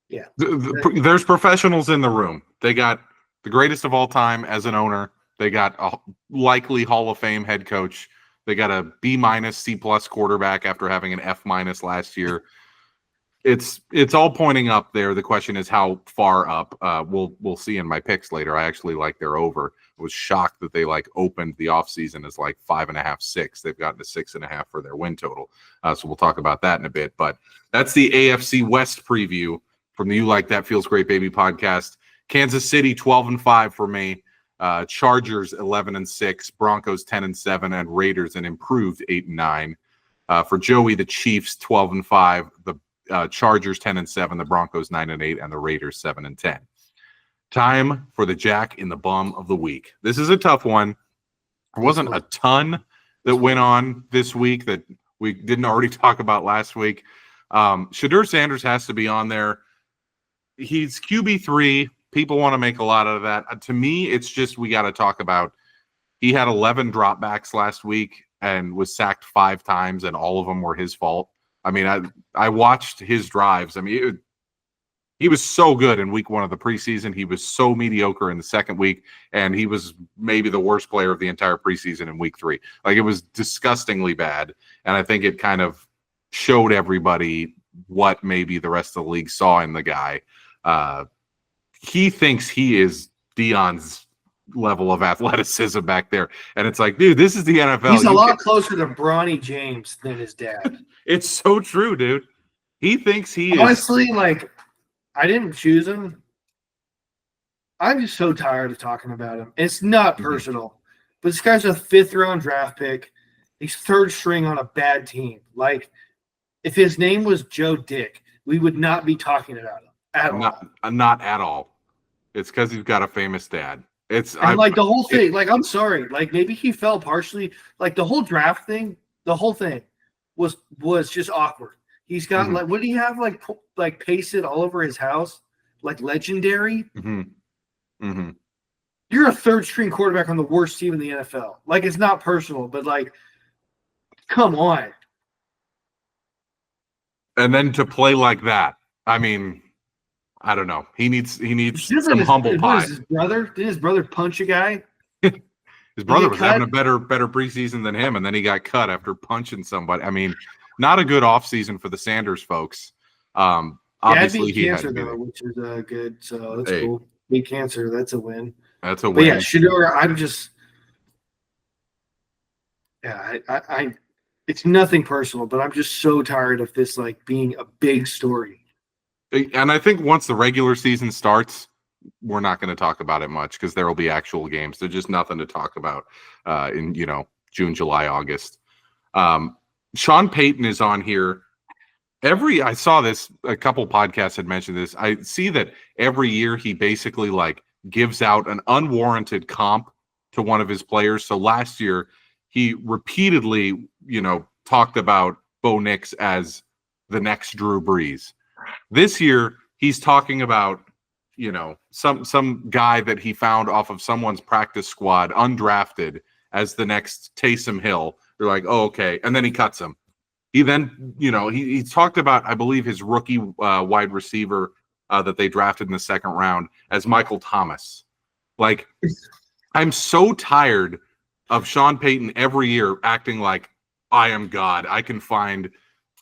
yeah. There's professionals in the room. They got the greatest of all time as an owner. They got a likely Hall of Fame head coach. They got a B-, C+ quarterback after having an F- last year. It's all pointing up there. The question is how far up. We'll see in my picks later. I actually like their over. I was shocked that they opened the offseason as 5.5, 6. They've gotten to 6.5 for their win total. So we'll talk about that in a bit. But that's the AFC West preview from the You Like That Feels Great Baby podcast. Kansas City 12-5 for me. Chargers 11-6, Broncos 10-7, and Raiders an improved 8-9. For Joey, the Chiefs 12-5, the Chargers 10-7, the Broncos 9-8, and the Raiders 7-10. Time for the Jack in the Bum of the week. This is a tough one. There wasn't a ton that went on this week that we didn't already talk about last week. Shedeur Sanders has to be on there. He's QB3. People want to make a lot of that. To me, it's just we got to talk about he had 11 dropbacks last week and was sacked 5 times, and all of them were his fault. I mean, I watched his drives. I mean, he was so good in week 1 of the preseason. He was so mediocre in the second week, and he was maybe the worst player of the entire preseason in week 3. Like, it was disgustingly bad, and I think it kind of showed everybody what maybe the rest of the league saw in the guy. He thinks he is Deion's level of athleticism back there. And it's like, dude, this is the NFL. He's a lot closer to Bronny James than his dad. It's so true, dude. He thinks he Honestly, I didn't choose him. I'm just so tired of talking about him. It's not personal. But this guy's a 5th-round draft pick. He's 3rd string on a bad team. Like, if his name was Joe Dick, we would not be talking about him at all. Not at all. It's because he's got a famous dad. The whole thing, I'm sorry, maybe he fell partially, the whole draft thing, the whole thing was just awkward. He's got what do you have pasted all over his house? like legendary, Mm-hmm. Mm-hmm. you're a third string quarterback on the worst team in the NFL. Like, it's not personal, but like, come on. And then to play like that, I mean, I don't know. He needs some humble pie. His brother? Did his brother punch a guy? His brother was having a better preseason than him, and then he got cut after punching somebody. I mean, not a good offseason for the Sanders folks. Obviously, he had to be there. Which is good. So that's cool. Beat cancer. That's a win. That's a win. But yeah, Shedeur, I'm just I it's nothing personal, but I'm just so tired of this like being a big story. And I think once the regular season starts, we're not going to talk about it much because there will be actual games. There's just nothing to talk about in June, July, August. Sean Payton is on here. I saw this, a couple podcasts had mentioned this. I see that every year he basically like gives out an unwarranted comp to one of his players. So last year he repeatedly, talked about Bo Nix as the next Drew Brees. This year he's talking about, some guy that he found off of someone's practice squad, undrafted, as the next Taysom Hill. They're like, oh, okay. And then he cuts him. He then, he talked about, I believe, his rookie wide receiver that they drafted in the second round as Michael Thomas. Like, I'm so tired of Sean Payton every year acting like I am God. I can find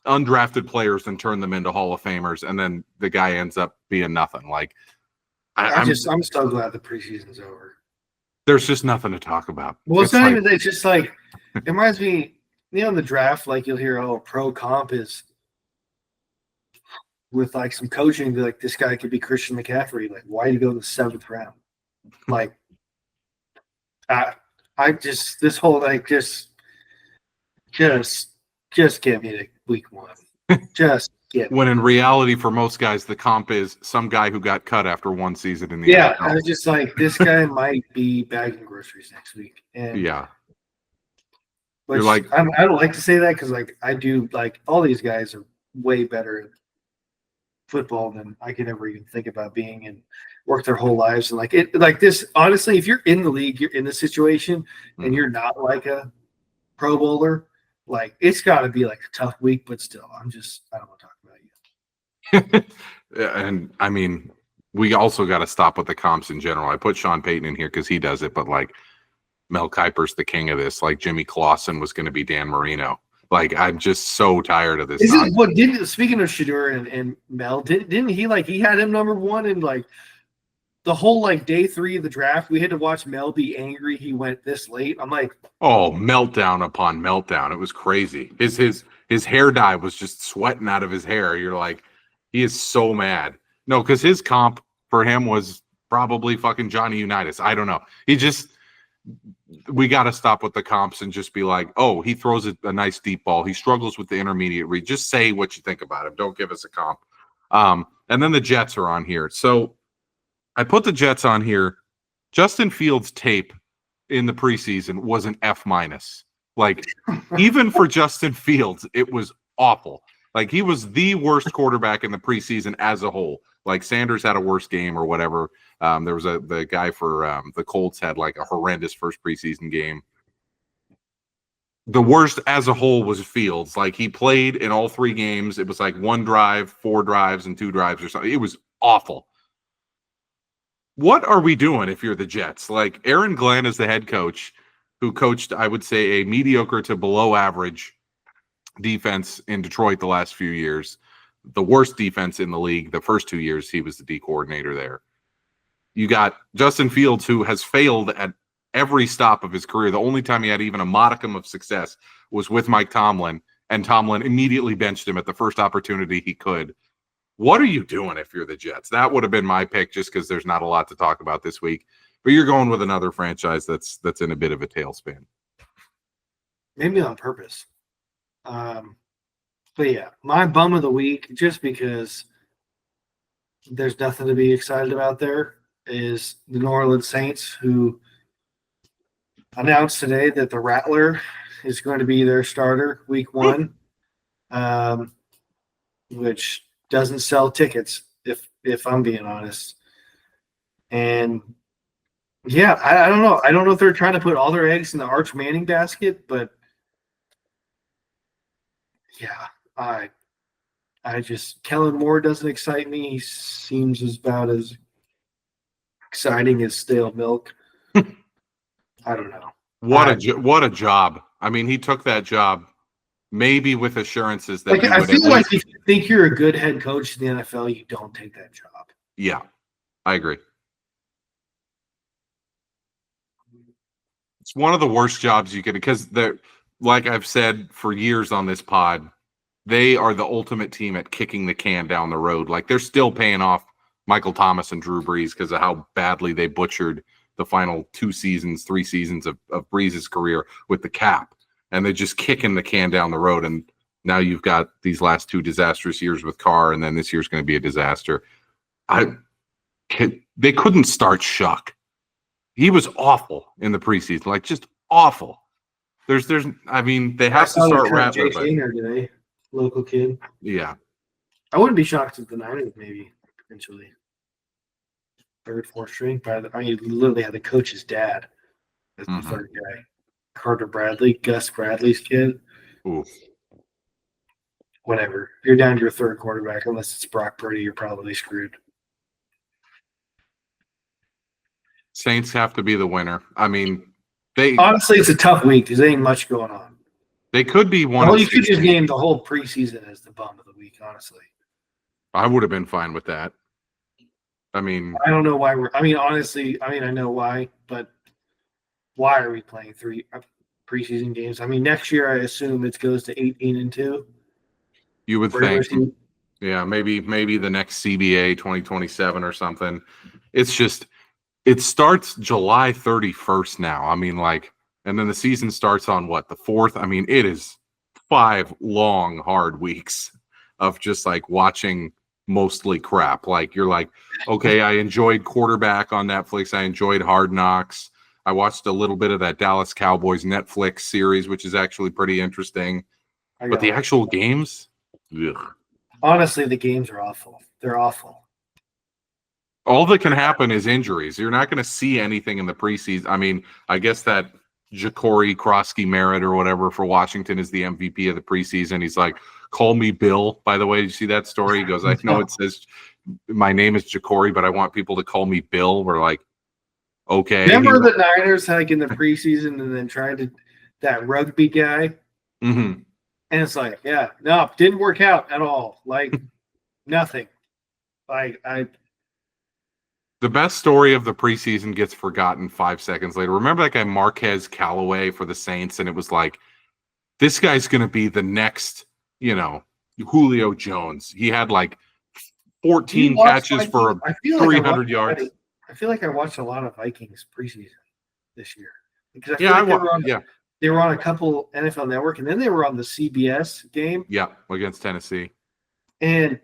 undrafted players and turn them into Hall of Famers, and then the guy ends up being nothing. Like, I'm so glad the preseason's over. There's just nothing to talk about. Well, it's not even that. It's just like, it reminds me, in the draft, like you'll hear, pro comp is with like some coaching, like this guy could be Christian McCaffrey. Like, why did he go in the 7th round? Like, this whole like just get me to week 1. Just get me. When in reality, for most guys, the comp is some guy who got cut after one season in the NFL. I was just like, this guy might be bagging groceries next week. And yeah. You're like, I don't like to say that because like I do, like all these guys are way better at football than I could ever even think about being, and work their whole lives. And like this, honestly, if you're in the league, you're in this situation, and you're not like a Pro Bowler, like it's got to be like a tough week. But still, I don't want to talk about you. And I mean, we also got to stop with the comps in general. I put Sean Payton in here because he does it, but like, Mel Kiper's the king of this. Like Jimmy Clausen was going to be Dan Marino. Like, I'm just so tired of this. Speaking of Shedeur and Mel, didn't he he had him number 1 in like the whole like day 3 of the draft? We had to watch Mel be angry he went this late. I'm like, oh, meltdown upon meltdown. It was crazy. His hair dye was just sweating out of his hair. You're like, he is so mad. No, because his comp for him was probably fucking Johnny Unitas. I don't know. We got to stop with the comps and just be like, oh, he throws a nice deep ball. He struggles with the intermediate read. Just say what you think about him. Don't give us a comp. And then the Jets are on here. So I put the Jets on here. Justin Fields' tape in the preseason was an F-. Like, even for Justin Fields, it was awful. Like, he was the worst quarterback in the preseason as a whole. Like, Sanders had a worse game or whatever. There was the guy for the Colts had like a horrendous first preseason game. The worst as a whole was Fields. Like, he played in all 3 games. It was like 1 drive, 4 drives, and 2 drives or something. It was awful. What are we doing if you're the Jets? Like, Aaron Glenn is the head coach who coached, I would say, a mediocre to below average defense in Detroit the last few years. The worst defense in the league. The first 2 years he was the D coordinator there. You got Justin Fields, who has failed at every stop of his career. The only time he had even a modicum of success was with Mike Tomlin, and Tomlin immediately benched him at the first opportunity he could. What are you doing if you're the Jets? That would have been my pick just because there's not a lot to talk about this week. But you're going with another franchise that's in a bit of a tailspin. Maybe on purpose. But yeah, my bum of the week, just because there's nothing to be excited about there, is the New Orleans Saints, who announced today that the Rattler is going to be their starter week 1, which doesn't sell tickets if I'm being honest. And yeah, I don't know. I don't know if they're trying to put all their eggs in the Arch Manning basket, but yeah, I just Kellen Moore doesn't excite me. He seems about as exciting as stale milk. I don't know. What a job. I mean, he took that job maybe with assurances that I feel like if you think you're a good head coach in the NFL, you don't take that job. Yeah, I agree. It's one of the worst jobs you could, because they're, like I've said for years on this pod, they are the ultimate team at kicking the can down the road. Like, they're still paying off Michael Thomas and Drew Brees because of how badly they butchered the final 3 seasons of Brees' career with the cap. And they're just kicking the can down the road. And now you've got these last 2 disastrous years with Carr, and then this year's going to be a disaster. They couldn't start Shuck. He was awful in the preseason, like just awful. I mean, they have to start Rattler. Today, local kid. Yeah. I wouldn't be shocked if the Niners maybe eventually 3rd, 4th string. You literally had the coach's dad as the 3rd guy. Carter Bradley, Gus Bradley's kid. Oof. Whatever. If you're down to your 3rd quarterback, unless it's Brock Purdy, you're probably screwed. Saints have to be the winner. I mean, honestly, it's a tough week because there ain't much going on. They could be one. Well, you could just game the whole preseason as the bum of the week. Honestly, I would have been fine with that. I mean, I don't know why honestly, I know why, but why are we playing 3 preseason games? I mean, next year I assume it goes to 18-2. You would think, yeah, maybe the next CBA 2027 or something. It's just. It starts July 31st now. I mean, and then the season starts on what, the 4th? I mean, it is 5 long, hard weeks of just watching mostly crap. You're like, okay, I enjoyed Quarterback on Netflix. I enjoyed Hard Knocks. I watched a little bit of that Dallas Cowboys Netflix series, which is actually pretty interesting. But the actual games, ugh. Honestly, the games are awful. They're awful. All that can happen is injuries. You're not going to see anything in the preseason. I mean, I guess that Ja'Cory Krosky Merritt or whatever for Washington is the MVP of the preseason. He's like, call me Bill. By the way, did you see that story? He goes, I know it says my name is Ja'Cory, but I want people to call me Bill. We're like, okay. Remember the Niners in the preseason and then tried to that rugby guy? Mm-hmm. And it's like, yeah, no, didn't work out at all. Nothing. The best story of the preseason gets forgotten 5 seconds later. Remember that guy Marquez Callaway for the Saints? And it was like, this guy's going to be the next, Julio Jones. He had 14 catches for 300 yards. I feel like I watched a lot of Vikings preseason this year. Because they were on a couple NFL Network, and then they were on the CBS game. Yeah, against Tennessee. And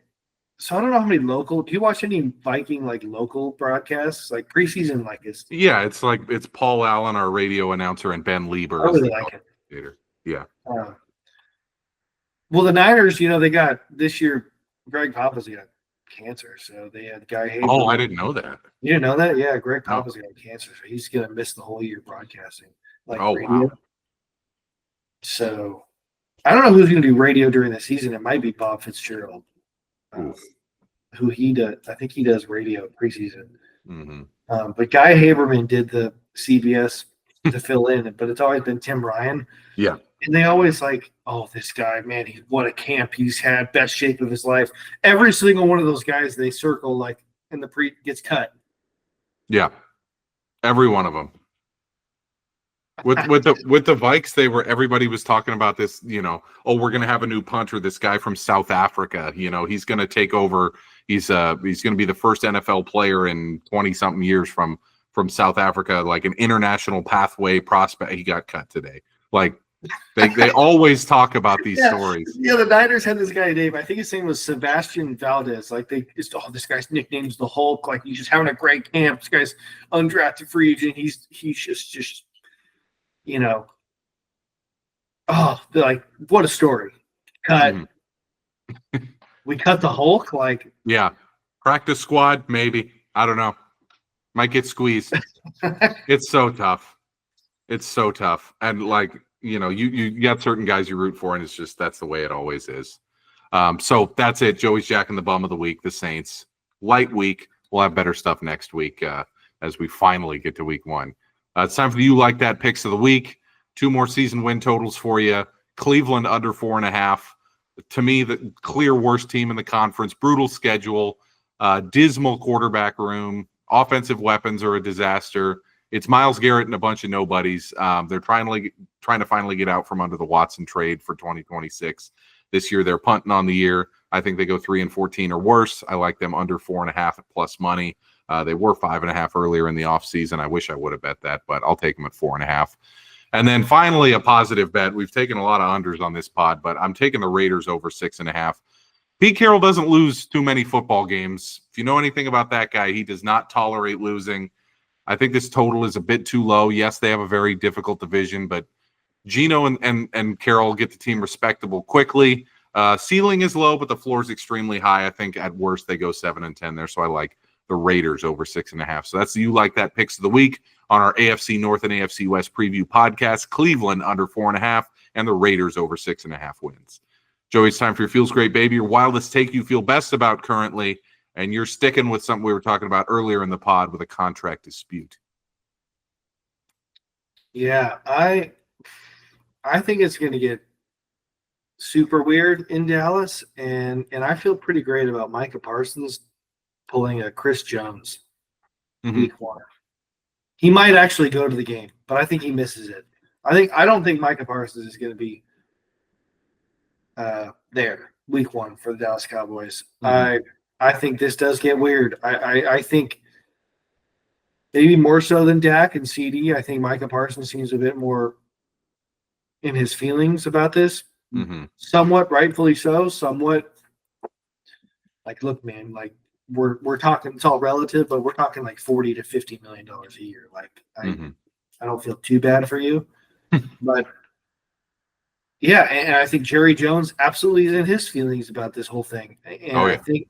so I don't know how many local. Do you watch any Viking local broadcasts preseason is? Yeah, it's Paul Allen, our radio announcer, and Ben Lieber. I really like it. Yeah. Well, the Niners, they got this year. Greg Papa's got cancer, so they had Guy Haberman. Oh, I didn't know that. You didn't know that? Yeah, Greg Papa's got cancer, so he's gonna miss the whole year broadcasting. Radio. Wow. So I don't know who's gonna do radio during the season. It might be Bob Fitzgerald. Who he does. I think he does radio preseason. Mm-hmm. But Guy Haberman did the CBS to fill in, but it's always been Tim Ryan. Yeah. And they always this guy, man, what a camp he's had, best shape of his life. Every single one of those guys they circle in the gets cut. Yeah. Every one of them. With the Vikes, everybody was talking about this, we're going to have a new punter, this guy from South Africa, he's going to take over. He's going to be the first NFL player in 20-something years from South Africa, an international pathway prospect. He got cut today. They always talk about these stories. Yeah, the Niners had this guy, Dave. I think his name was Sebastian Valdez. This guy's nickname's the Hulk. He's just having a great camp. This guy's undrafted free agent. He's just what a story. Cut. Mm-hmm. We cut the Hulk. Yeah. Practice squad, maybe. I don't know. Might get squeezed. It's so tough. It's so tough. And you got certain guys you root for, and it's just that's the way it always is. So that's it. Joey's jacking the bum of the week, the Saints. Light week. We'll have better stuff next week as we finally get to week 1. It's time for You Like That picks of the week. 2 more season win totals for you. Cleveland under 4.5. To me, the clear worst team in the conference. Brutal schedule. Dismal quarterback room. Offensive weapons are a disaster. It's Myles Garrett and a bunch of nobodies. They're trying to finally get out from under the Watson trade for 2026. This year, they're punting on the year. I think they go 3-14 or worse. I like them under 4.5 plus money. They were 5.5 earlier in the offseason. I wish I would have bet that, but I'll take them at 4.5. And then finally, a positive bet. We've taken a lot of unders on this pod, but I'm taking the Raiders over 6.5. Pete Carroll doesn't lose too many football games. If you know anything about that guy, he does not tolerate losing. I think this total is a bit too low. Yes, they have a very difficult division, but Geno and Carroll get the team respectable quickly. Ceiling is low, but the floor is extremely high. I think at worst they go 7-10 there. So I like the Raiders over 6.5. So that's the You Like That picks of the week on our AFC North and AFC West preview podcast. Cleveland under 4.5 and the Raiders over 6.5 wins. Joey, it's time for your Feels Great Baby, your wildest take you feel best about currently. And you're sticking with something we were talking about earlier in the pod with a contract dispute. Yeah, I think it's going to get super weird in Dallas, and I feel pretty great about Micah Parsons pulling a Chris Jones week 1. He might actually go to the game, but I think he misses it. I don't think Micah Parsons is going to be there week 1 for the Dallas Cowboys. I think this does get weird. I think maybe more so than Dak and CD. I think Micah Parsons seems a bit more in his feelings about this. Somewhat rightfully so. Somewhat like, look, man, like we're talking. It's all relative, but we're talking like $40 to $50 million a year. Like I don't feel too bad for you, but. Yeah, and I think Jerry Jones absolutely is in his feelings about this whole thing. And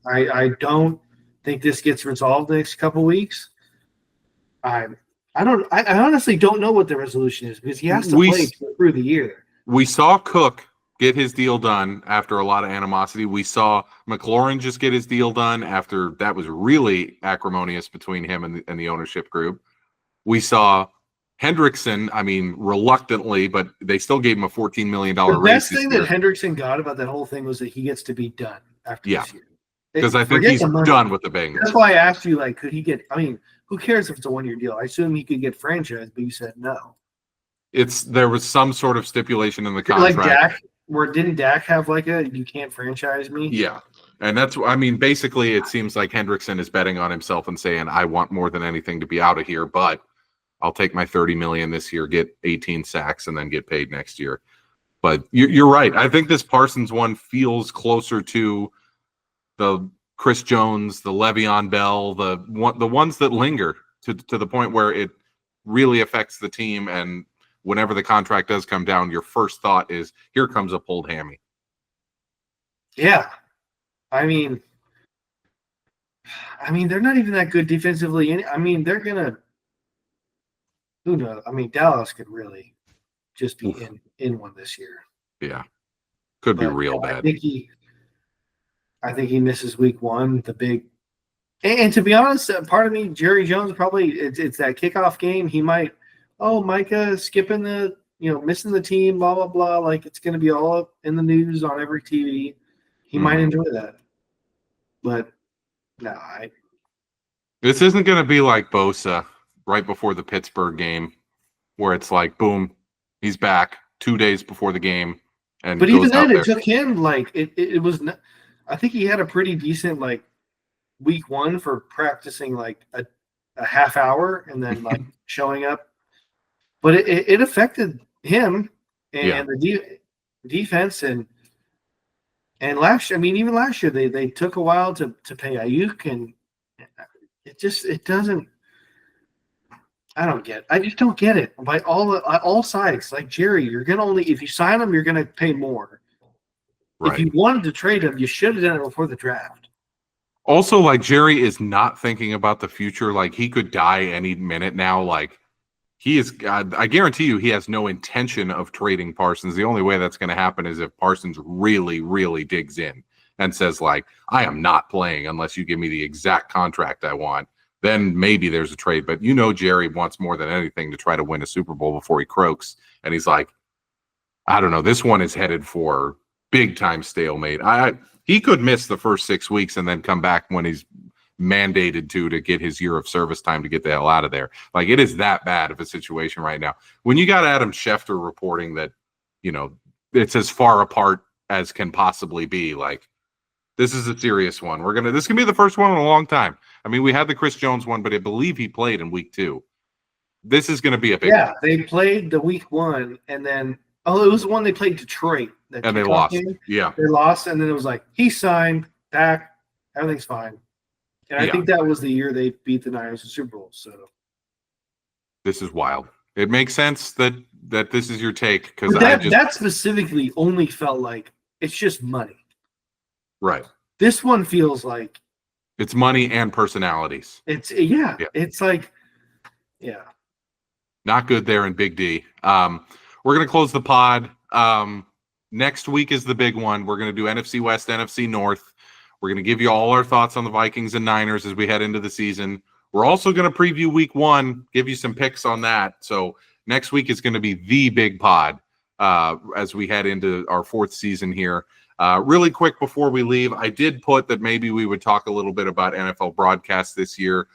I don't think this gets resolved the next couple of weeks. I honestly don't know what the resolution is because he has to play through the year. We saw Cook get his deal done after a lot of animosity. We saw McLaurin just get his deal done after that was really acrimonious between him and the ownership group. We saw Hendrickson, reluctantly, but they still gave him a $14 million raise. The best thing that Hendrickson got about that whole thing was that he gets to be done after this year. Because I think he's done with the Bengals. That's why I asked you, like, could he get – who cares if it's a one-year deal? I assume he could get franchised, but you said no. There was some sort of stipulation in the contract. Like Dak, didn't Dak have like a you can't franchise me? Yeah. And that's basically it seems like Hendrickson is betting on himself and saying, I want more than anything to be out of here, but I'll take my $30 million this year, get 18 sacks, and then get paid next year. But you're right. I think this Parsons one feels closer to the Chris Jones, the Le'Veon Bell, the ones that linger to the point where it really affects the team. And whenever the contract does come down, your first thought is, here comes a pulled hammy. Yeah. They're not even that good defensively. They're going to – who knows? Dallas could really just be in one this year. Yeah. Could be real bad. I think he misses week 1, the big – and to be honest, part of me, Jerry Jones, probably it's that kickoff game. He might, Micah skipping the, missing the team, blah, blah, blah. Like it's going to be all up in the news on every TV. He might enjoy that. But, no, This isn't going to be like Bosa right before the Pittsburgh game, where it's like, boom, he's back 2 days before the game. But even then, it took him it was. I think he had a pretty decent week 1 for practicing a half hour and then showing up. But it affected him and the defense and last. Even last year they took a while to pay Ayuk, and it doesn't. I don't get it. I just don't get it by all sides. Like Jerry, you're gonna if you sign him, you're gonna pay more. Right. If you wanted to trade him, you should have done it before the draft. Also, like, Jerry is not thinking about the future. Like, he could die any minute now. Like, he is, I guarantee you, he has no intention of trading Parsons. The only way that's going to happen is if Parsons really, really digs in and says, like, I am not playing unless you give me the exact contract I want. Then maybe there's a trade. But Jerry wants more than anything to try to win a Super Bowl before he croaks. And he's like, I don't know. This one is headed for big time stalemate. He could miss the first 6 weeks and then come back when he's mandated to get his year of service time to get the hell out of there. Like, it is that bad of a situation right now. When you got Adam Schefter reporting that, it's as far apart as can possibly be, like, this is a serious one. This can be the first one in a long time. I mean, we had the Chris Jones one, but I believe he played in week 2. This is going to be a big one. They played the week 1, and then it was the one they played Detroit. And they lost. Yeah. They lost, and then it was like, he signed, back, everything's fine. And I think that was the year they beat the Niners in Super Bowl. So this is wild. It makes sense that this is your take, because that specifically only felt like it's just money. Right. This one feels like it's money and personalities. It's like, not good there in Big D. We're going to close the pod. Next week is the big one. We're going to do NFC West, NFC North. We're going to give you all our thoughts on the Vikings and Niners as we head into the season. We're also going to preview week 1, give you some picks on that. So next week is going to be the big pod as we head into our 4th season here. Really quick before we leave, I did put that maybe we would talk a little bit about NFL broadcasts this year.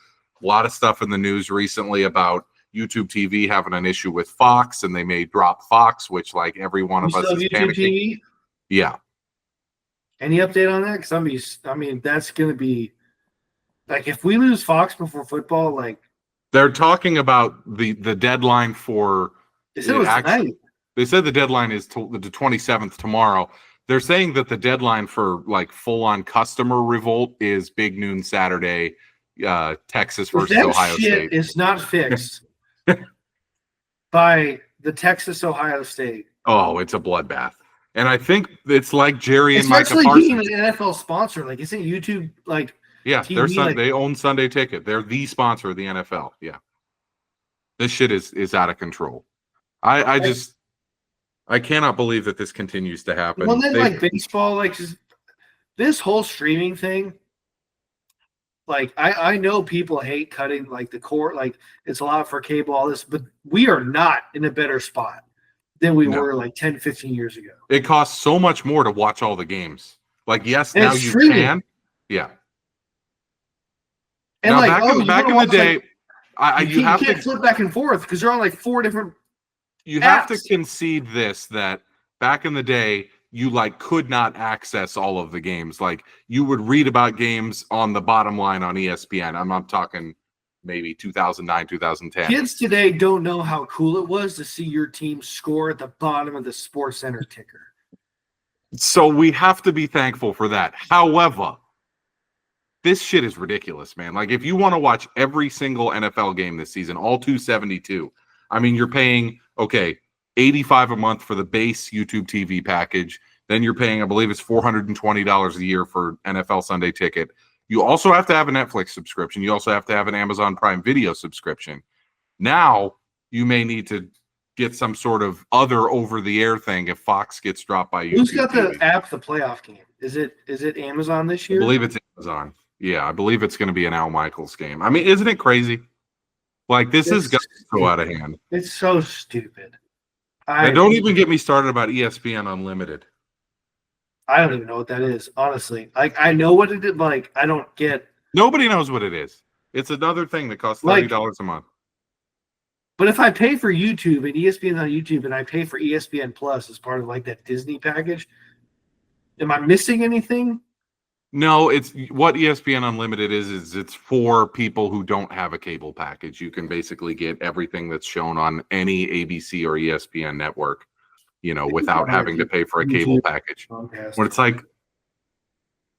A lot of stuff in the news recently about YouTube TV having an issue with Fox, and they may drop Fox, which, like, every one of us is panicking. TV? Yeah. Any update on that? Because that's going to be like, if we lose Fox before football, like, they're talking about the deadline for. They said it was tonight. They said the deadline is the 27th tomorrow. They're saying that the deadline for, like, full-on customer revolt is big noon Saturday, Texas versus Ohio State. It's not fixed by the Texas-Ohio State. Oh, it's a bloodbath. And I think it's like Jerry and Micah Parsons. Especially being an NFL sponsor. Like, isn't YouTube, like, yeah, TV, they own Sunday Ticket. They're the sponsor of the NFL. Yeah. This shit is out of control. I cannot believe that this continues to happen. Well, then, like, baseball, like, just this whole streaming thing, like, I know people hate cutting, like, the cord, like, it's a lot for cable, all this, but we are not in a better spot than we were, like, 10, 15 years ago. It costs so much more to watch all the games. Like, yes, and now you can. Yeah. And, now, like, back in the day, like, you can't flip back and forth because they're on, like, 4 different You have to concede this, that back in the day, you, like, could not access all of the games. Like, you would read about games on the bottom line on ESPN. I'm talking maybe 2009, 2010. Kids today don't know how cool it was to see your team score at the bottom of the Sports Center ticker. So we have to be thankful for that. However, this shit is ridiculous, man. Like, if you want to watch every single NFL game this season, all 272, I mean, you're paying, $85 a month for the base YouTube TV package. Then you're paying, I believe it's $420 a year for NFL Sunday Ticket. You also have to have a Netflix subscription. You also have to have an Amazon Prime Video subscription. Now you may need to get some sort of other over-the-air thing if Fox gets dropped by YouTube. Who's got the app, the playoff game? Is it Amazon this year? I believe it's Amazon. Yeah, I believe it's going to be an Al Michaels game. I mean, isn't it crazy? Like, this is going to go out of hand. It's so stupid. And don't even get me started about ESPN Unlimited. I don't even know what that is, honestly. Like, I know what it is. Like, I don't get. Nobody knows what it is. It's another thing that costs $30 a month. But if I pay for YouTube and ESPN on YouTube and I pay for ESPN Plus as part of, like, that Disney package, am I missing anything? No, it's what ESPN Unlimited is it's for people who don't have a cable package. You can basically get everything that's shown on any ABC or ESPN network, without having to pay for a cable package. When it's like,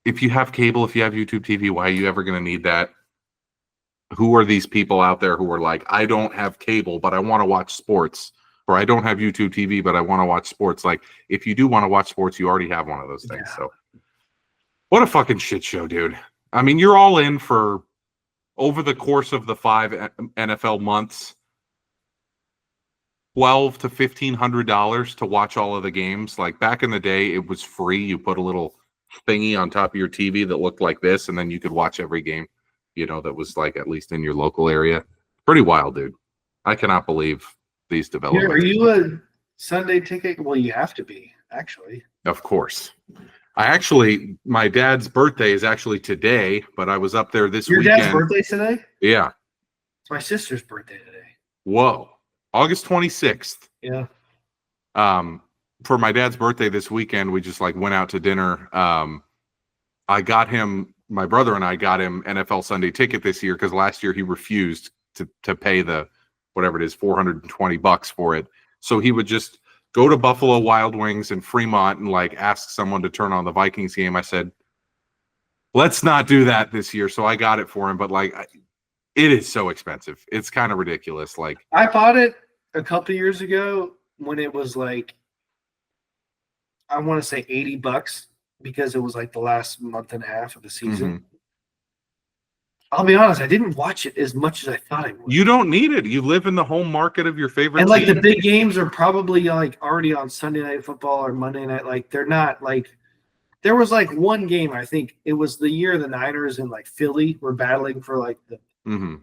if you have cable, if you have YouTube TV, why are you ever going to need that? Who are these people out there who are like, I don't have cable, but I want to watch sports, or I don't have YouTube TV, but I want to watch sports? Like, if you do want to watch sports, you already have one of those things. Yeah. So what a fucking shit show, dude. I mean, you're all in for over the course of the 5 NFL months, $1,200 to $1,500 to watch all of the games. Like back in the day, it was free. You put a little thingy on top of your TV that looked like this, and then you could watch every game, that was like at least in your local area. Pretty wild, dude. I cannot believe these developments. Are you a Sunday ticket? Well, you have to be, actually. Of course. My dad's birthday is actually today, but I was up there this weekend. Your dad's birthday today? Yeah. It's my sister's birthday today. Whoa. August 26th. Yeah. For my dad's birthday this weekend, we just went out to dinner. I got him, my brother and I got him NFL Sunday ticket this year because last year he refused to pay the whatever it is, $420 for it. So he would just go to Buffalo Wild Wings in Fremont and ask someone to turn on the Vikings game. I said, let's not do that this year. So I got it for him, but it is so expensive. It's kind of ridiculous. I bought it a couple years ago when it was I want to say $80 because it was the last month and a half of the season. Mm-hmm. I'll be honest, I didn't watch it as much as I thought I would. You don't need it. You live in the home market of your favorite and team. The big games are probably already on Sunday Night Football or Monday night. They're not there was one game, I think it was the year the Niners and Philly were battling for the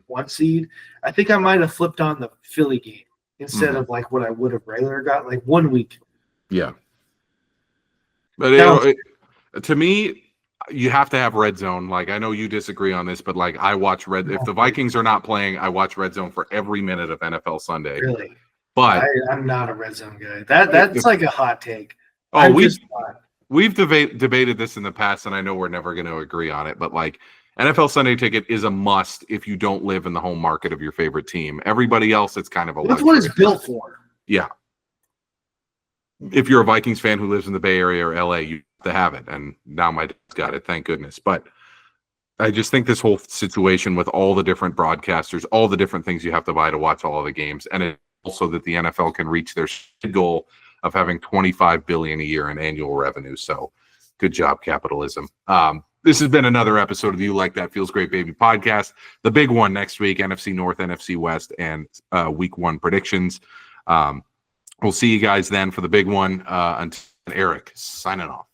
one seed. I think I might have flipped on the Philly game instead of what I would have regular got 1 week. Yeah. But to me, you have to have Red Zone. I know you disagree on this, but I watch if the Vikings are not playing, I watch Red Zone for every minute of NFL Sunday. Really? But I'm not a Red Zone guy. That's a hot take. Oh, we've debated this in the past, and I know we're never going to agree on it, but NFL Sunday ticket is a must if you don't live in the home market of your favorite team. Everybody else, it's kind of a That's what it's built for. Yeah. If you're a Vikings fan who lives in the Bay Area or LA, you have to have it. And now my dad's got it, thank goodness. But I just think this whole situation with all the different broadcasters, all the different things you have to buy to watch all of the games, and also that the NFL can reach their goal of having $25 billion a year in annual revenue. So good job, capitalism. This has been another episode of the You Like That Feels Great Baby podcast. The big one next week, NFC North, NFC West, and week 1 predictions. We'll see you guys then for the big one. Until Eric signing off.